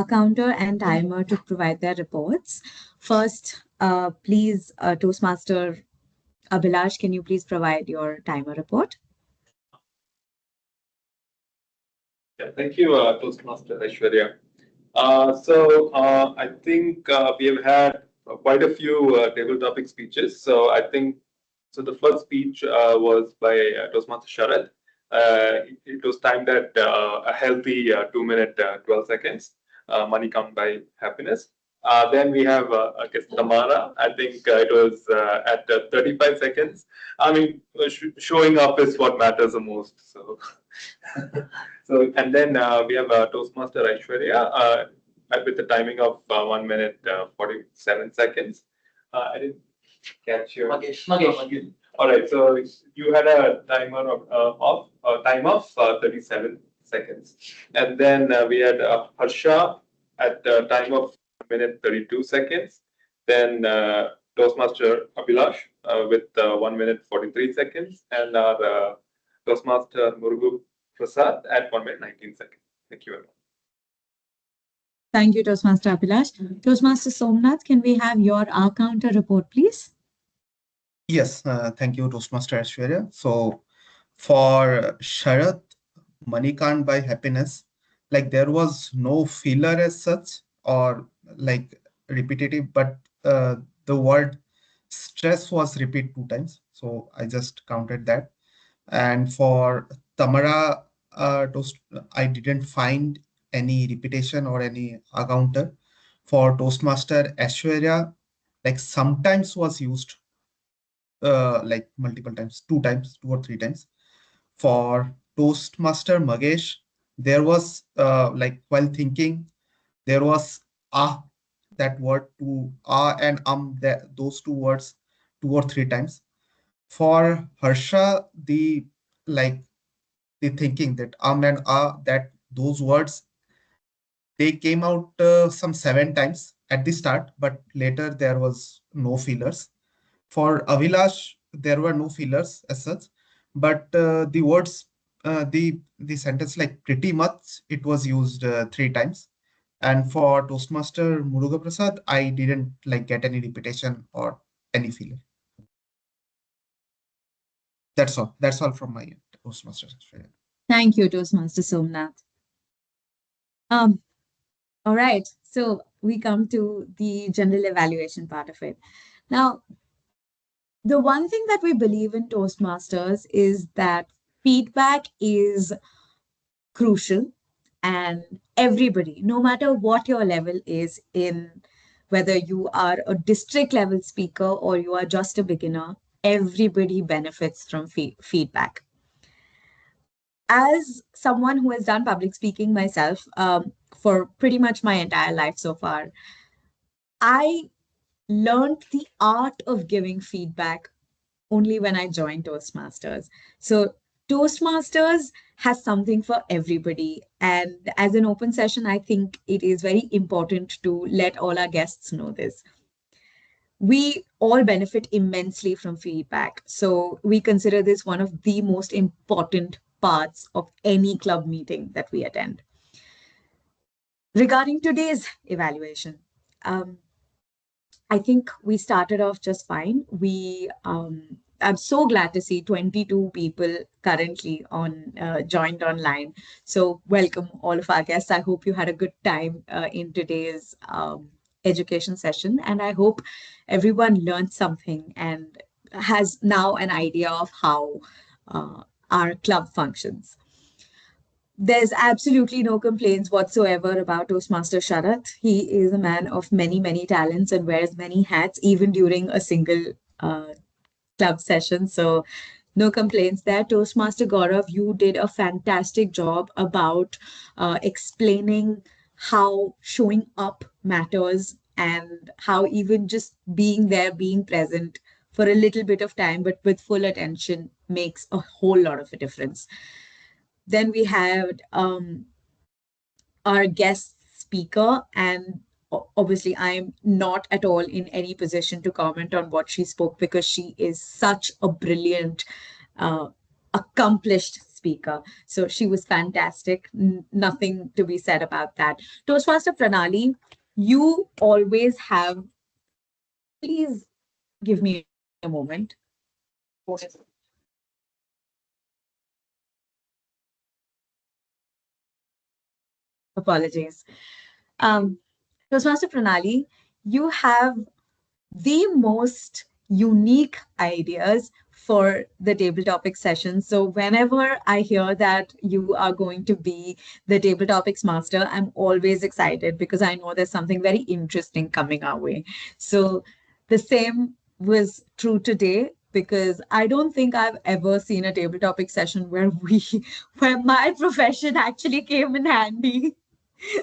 counter and timer to provide their reports. First, please, Toastmaster Abhilash, can you please provide your timer report? Yeah, thank you, Toastmaster Aishwarya. I think we have had quite a few table topic speeches. So I think the first speech was by Toastmaster Sharad. It was timed at a healthy 2 minute 12 seconds. Money count by happiness. Then we have I guess Tamara. I think it was at 35 seconds. I mean, showing up is what matters the most. So. So, and then we have Toastmaster Aishwarya with the timing of 1 minute 47 seconds. I didn't catch your Magesh. All right, so you had a timer of time of 37 seconds, and then we had Harsha at time of 1 minute 32 seconds. Then Toastmaster Abhilash with 1 minute 43 seconds, and our Toastmaster Murugu Prasad at 1 minute 19 seconds. Thank you very much. Thank you, Toastmaster Abhilash. Toastmaster Somnath, can we have your R counter report, please? Yes, thank you, Toastmaster Aishwarya. So for Sharad, money can't buy happiness. Like there was no filler as such or like repetitive, but the word stress was repeat 2 times. So I just counted that. And for Tamara, I didn't find any repetition or any counter. For Toastmaster Aishwarya, like sometimes was used like multiple times, 2 times, 2 or 3 times. For Toastmaster Magesh, there was like while thinking, there was that word to and that those 2 words 2 or 3 times. For Harsha, the like the thinking that and that those words they came out some 7 times at the start, but later there was no fillers. For Avilash, there were no fillers as such, but the words, the sentence like pretty much, it was used 3 times. And for Toastmaster Muruga Prasad, I didn't like get any repetition or any filler. That's all. That's all from my end, Toastmaster. Thank you, Toastmaster Somnath. All right. So we come to the general evaluation part of it. Now, the one thing that we believe in Toastmasters is that feedback is crucial, and everybody, no matter what your level is in, whether you are a district level speaker or you are just a beginner, everybody benefits from feedback. As someone who has done public speaking myself for pretty much my entire life so far, I learned the art of giving feedback only when I joined Toastmasters. So Toastmasters has something for everybody. And as an open session, I think it is very important to let all our guests know this. We all benefit immensely from feedback. So we consider this one of the most important parts of any club meeting that we attend. Regarding today's evaluation, I think we started off just fine. I'm so glad to see 22 people currently on joined online. So welcome all of our guests. I hope you had a good time in today's education session, and I hope everyone learned something and has now an idea of how our club functions. There's absolutely no complaints whatsoever about Toastmaster Sharath. He is a man of many, many talents and wears many hats, even during a single club session. So, no complaints there. Toastmaster Gaurav, you did a fantastic job about explaining how showing up matters and how even just being there, being present for a little bit of time, but with full attention, makes a whole lot of a difference. Then we had our guest speaker, and obviously I'm not at all in any position to comment on what she spoke because she is such a brilliant, accomplished speaker. So she was fantastic. Nothing to be said about that. Toastmaster Pranali, you always have, please give me a moment. Apologies. Toastmaster Pranali, you have the most unique ideas for the table topic session. So whenever I hear that you are going to be the table topics master, I'm always excited because I know there's something very interesting coming our way. So the same was true today because I don't think I've ever seen a table topic session where where my profession actually came in handy.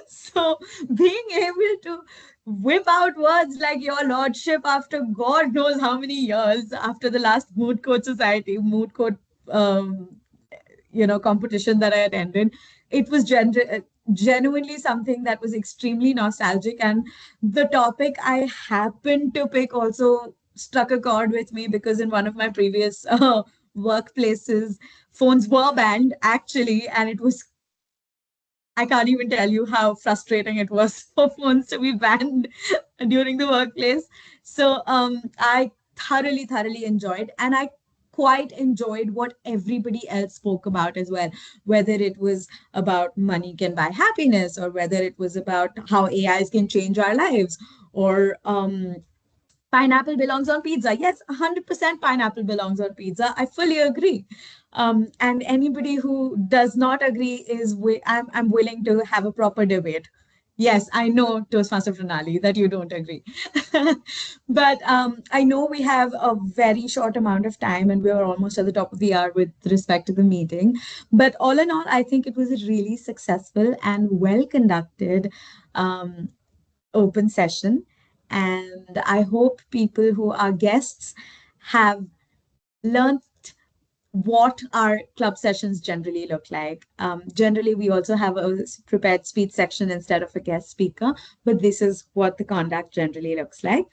So being able to whip out words like your lordship after God knows how many years after the last moot court society, moot court, competition that I attended, it was genuinely something that was extremely nostalgic. And the topic I happened to pick also struck a chord with me because in one of my previous workplaces, phones were banned actually, and it was I can't even tell you how frustrating it was for phones to be banned during the workplace. So I thoroughly enjoyed, and I quite enjoyed what everybody else spoke about as well, whether it was about money can buy happiness, or whether it was about how AIs can change our lives, or pineapple belongs on pizza. Yes, 100% pineapple belongs on pizza. I fully agree. And anybody who does not agree I'm willing to have a proper debate. Yes, I know, Toastmaster Pranali, that you don't agree. But I know we have a very short amount of time and we are almost at the top of the hour with respect to the meeting. But all in all, I think it was a really successful and well conducted open session. And I hope people who are guests have learned what our club sessions generally look like. Generally, we also have a prepared speech section instead of a guest speaker, but this is what the conduct generally looks like.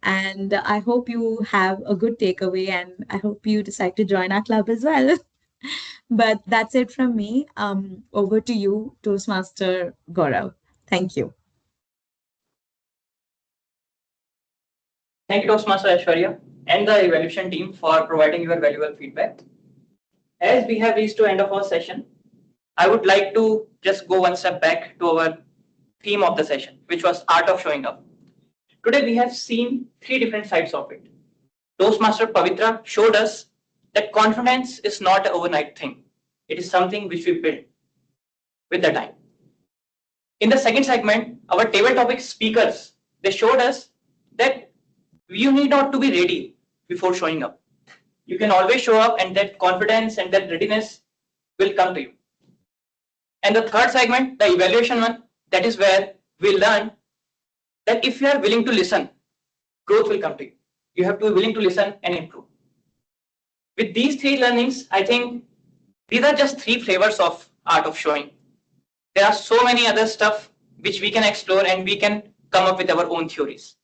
And I hope you have a good takeaway, and I hope you decide to join our club as well. But that's it from me. Over to you, Toastmaster Gaurav. Thank you. Thank you, Toastmaster Aishwarya and the evaluation team for providing your valuable feedback. As we have reached to end of our session, I would like to just go one step back to our theme of the session, which was art of showing up. Today we have seen three different sides of it. Toastmaster Pavitra showed us that confidence is not an overnight thing. It is something which we build with the time. In the second segment, our table topic speakers, they showed us that you need not to be ready before showing up. You can always show up and that confidence and that readiness will come to you. And the third segment, the evaluation one, that is where we learn that if you are willing to listen, growth will come to you. You have to be willing to listen and improve. With these three learnings, I think these are just three flavors of art of showing. There are so many other stuff which we can explore and we can come up with our own theories.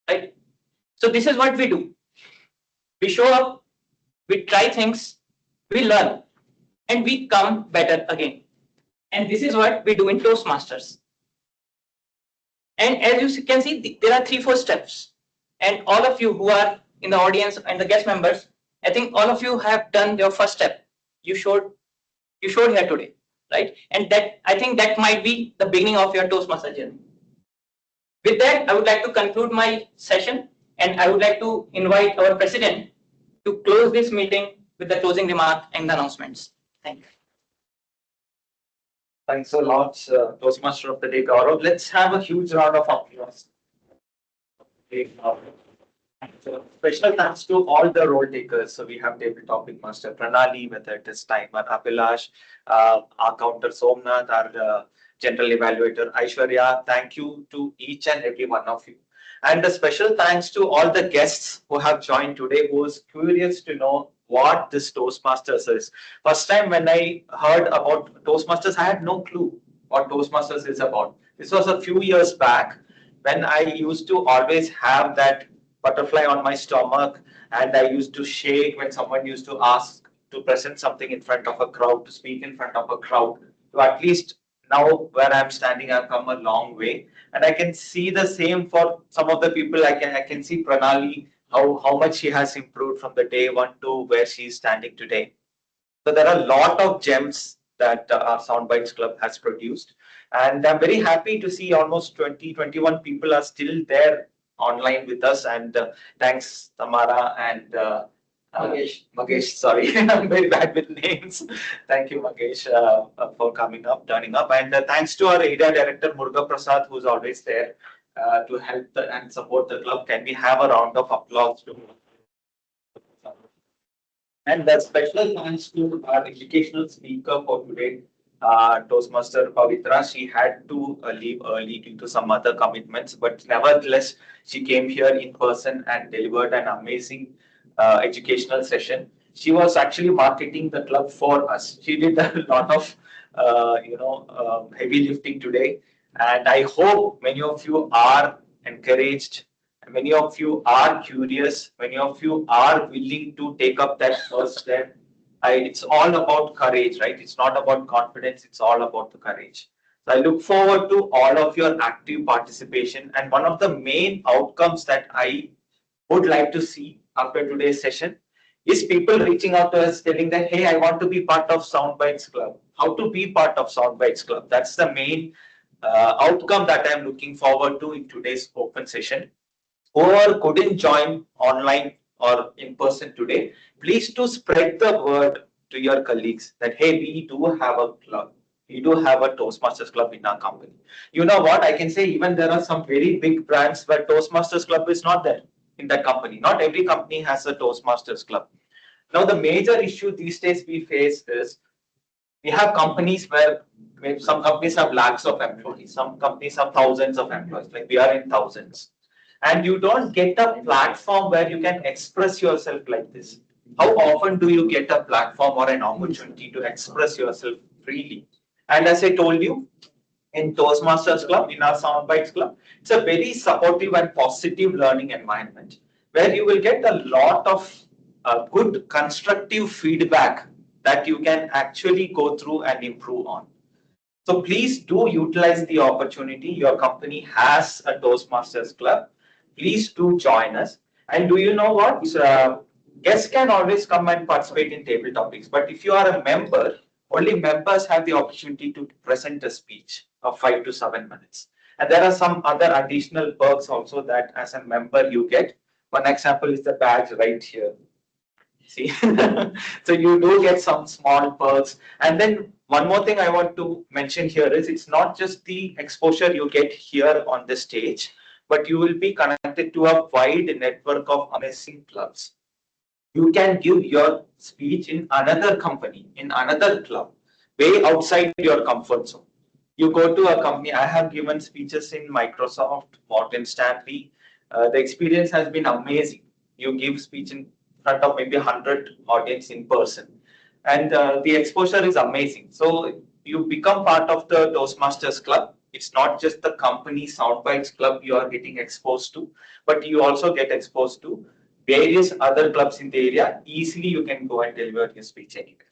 Right? So this is what we do. We show up, we try things, we learn, and we come better again. And this is what we do in Toastmasters. And as you can see, there are 3-4 steps. And all of you who are in the audience and the guest members, I think all of you have done your first step. You showed here today, right? And that I think that might be the beginning of your Toastmaster journey. With that, I would like to conclude my session, and I would like to invite our president to close this meeting with the closing remark and the announcements. Thank you. Thanks a lot, Toastmaster of the Day, Gaurav. Let's have a huge round of applause. Special thanks to all the role takers. So we have table topic master Pranali, whether it is timer Abhilash, our counter Somnath, our general evaluator Aishwarya. Thank you to each and every one of you. And a special thanks to all the guests who have joined today, who was curious to know what this Toastmasters is. First time when I heard about Toastmasters, I had no clue what Toastmasters is about. This was a few years back when I used to always have that butterfly on my stomach, and I used to shake when someone used to ask to present something in front of a crowd, to speak in front of a crowd. So at least now where I'm standing, I've come a long way. And I can see the same for some of the people. I can see Pranali, how much she has improved from the day one to where she's standing today. So there are a lot of gems that our SoundBytes Club has produced. And I'm very happy to see almost 20, 21 people are still there online with us. And thanks, Tamara and Magesh, sorry, I'm very bad with names. Thank you, Magesh, for coming up, turning up. And thanks to our area director, Murga Prasad, who's always there to help and support the club. Can we have a round of applause to and the special thanks to our educational speaker for today, Toastmaster Pavitra. She had to leave early due to some other commitments, but nevertheless, she came here in person and delivered an amazing educational session. She was actually marketing the club for us. She did a lot of, heavy lifting today, and I hope many of you are encouraged. Many of you are curious. Many of you are willing to take up that first step. It's all about courage, right? It's not about confidence. It's all about the courage. So I look forward to all of your active participation. And one of the main outcomes that I would like to see after today's session is people reaching out to us telling that, hey, I want to be part of SoundBytes Club. How to be part of SoundBytes Club? That's the main outcome that I'm looking forward to in today's open session. Whoever couldn't join online or in person today, please to spread the word to your colleagues that, hey, we do have a club. We do have a Toastmasters club in our company. You know what? I can say even there are some very big brands where Toastmasters club is not there in that company. Not every company has a Toastmasters club. Now, the major issue these days we face is we have companies where some companies have lakhs of employees, some companies have thousands of employees, like we are in thousands. And you don't get a platform where you can express yourself like this. How often do you get a platform or an opportunity to express yourself freely? And as I told you, in Toastmasters Club, in our SoundBytes Club, it's a very supportive and positive learning environment where you will get a lot of good constructive feedback that you can actually go through and improve on. So please do utilize the opportunity. Your company has a Toastmasters Club. Please do join us. And do you know what? Guests can always come and participate in table topics. But if you are a member, only members have the opportunity to present a speech of 5 to 7 minutes. And there are some other additional perks also that as a member you get. One example is the badge right here. See, so you do get some small perks. And then one more thing I want to mention here is it's not just the exposure you get here on the stage, but you will be connected to a wide network of amazing clubs. You can give your speech in another company, in another club, way outside your comfort zone. You go to a company, I have given speeches in Microsoft, Morgan Stanley. The experience has been amazing. You give speech in front of maybe 100 audience in person. And the exposure is amazing. So you become part of the Toastmasters Club. It's not just the company SoundBytes Club you are getting exposed to, but you also get exposed to various other clubs in the area. Easily you can go and deliver your speech anywhere.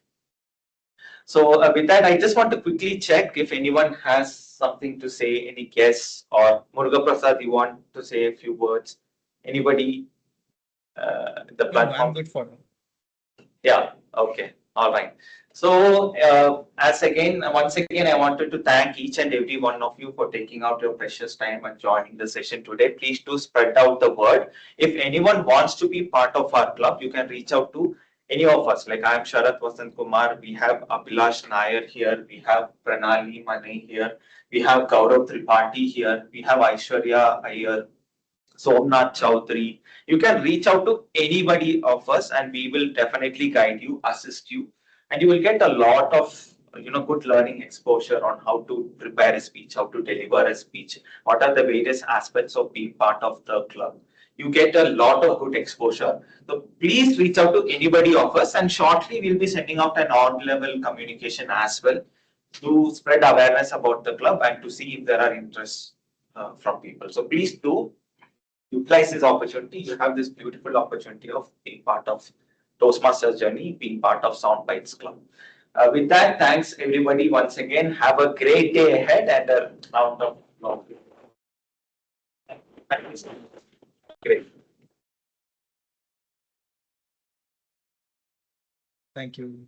So with that, I just want to quickly check if anyone has something to say, any guests, or Muruga Prasad, you want to say a few words? Anybody? The platform? No, I'm good for now. Yeah, okay, all right. So once again, I wanted to thank each and every one of you for taking out your precious time and joining the session today. Please do spread out the word. If anyone wants to be part of our club, you can reach out to any of us. Like I am Sharath Vasant Kumar, we have Abhilash Nair here, we have Pranali Mane here, we have Gaurav Tripathi here, we have Aishwarya Iyer, Somnath Chaudhary. You can reach out to anybody of us and we will definitely guide you, assist you, and you will get a lot of good learning exposure on how to prepare a speech, how to deliver a speech, what are the various aspects of being part of the club. You get a lot of good exposure. So please reach out to anybody of us, and shortly we'll be sending out an on-level communication as well to spread awareness about the club and to see if there are interests from people. So please do utilize this opportunity. You have this beautiful opportunity of being part of Toastmasters journey, being part of SoundBytes Club. With that, thanks everybody once again. Have a great day ahead and a round of applause. Great. Thank you.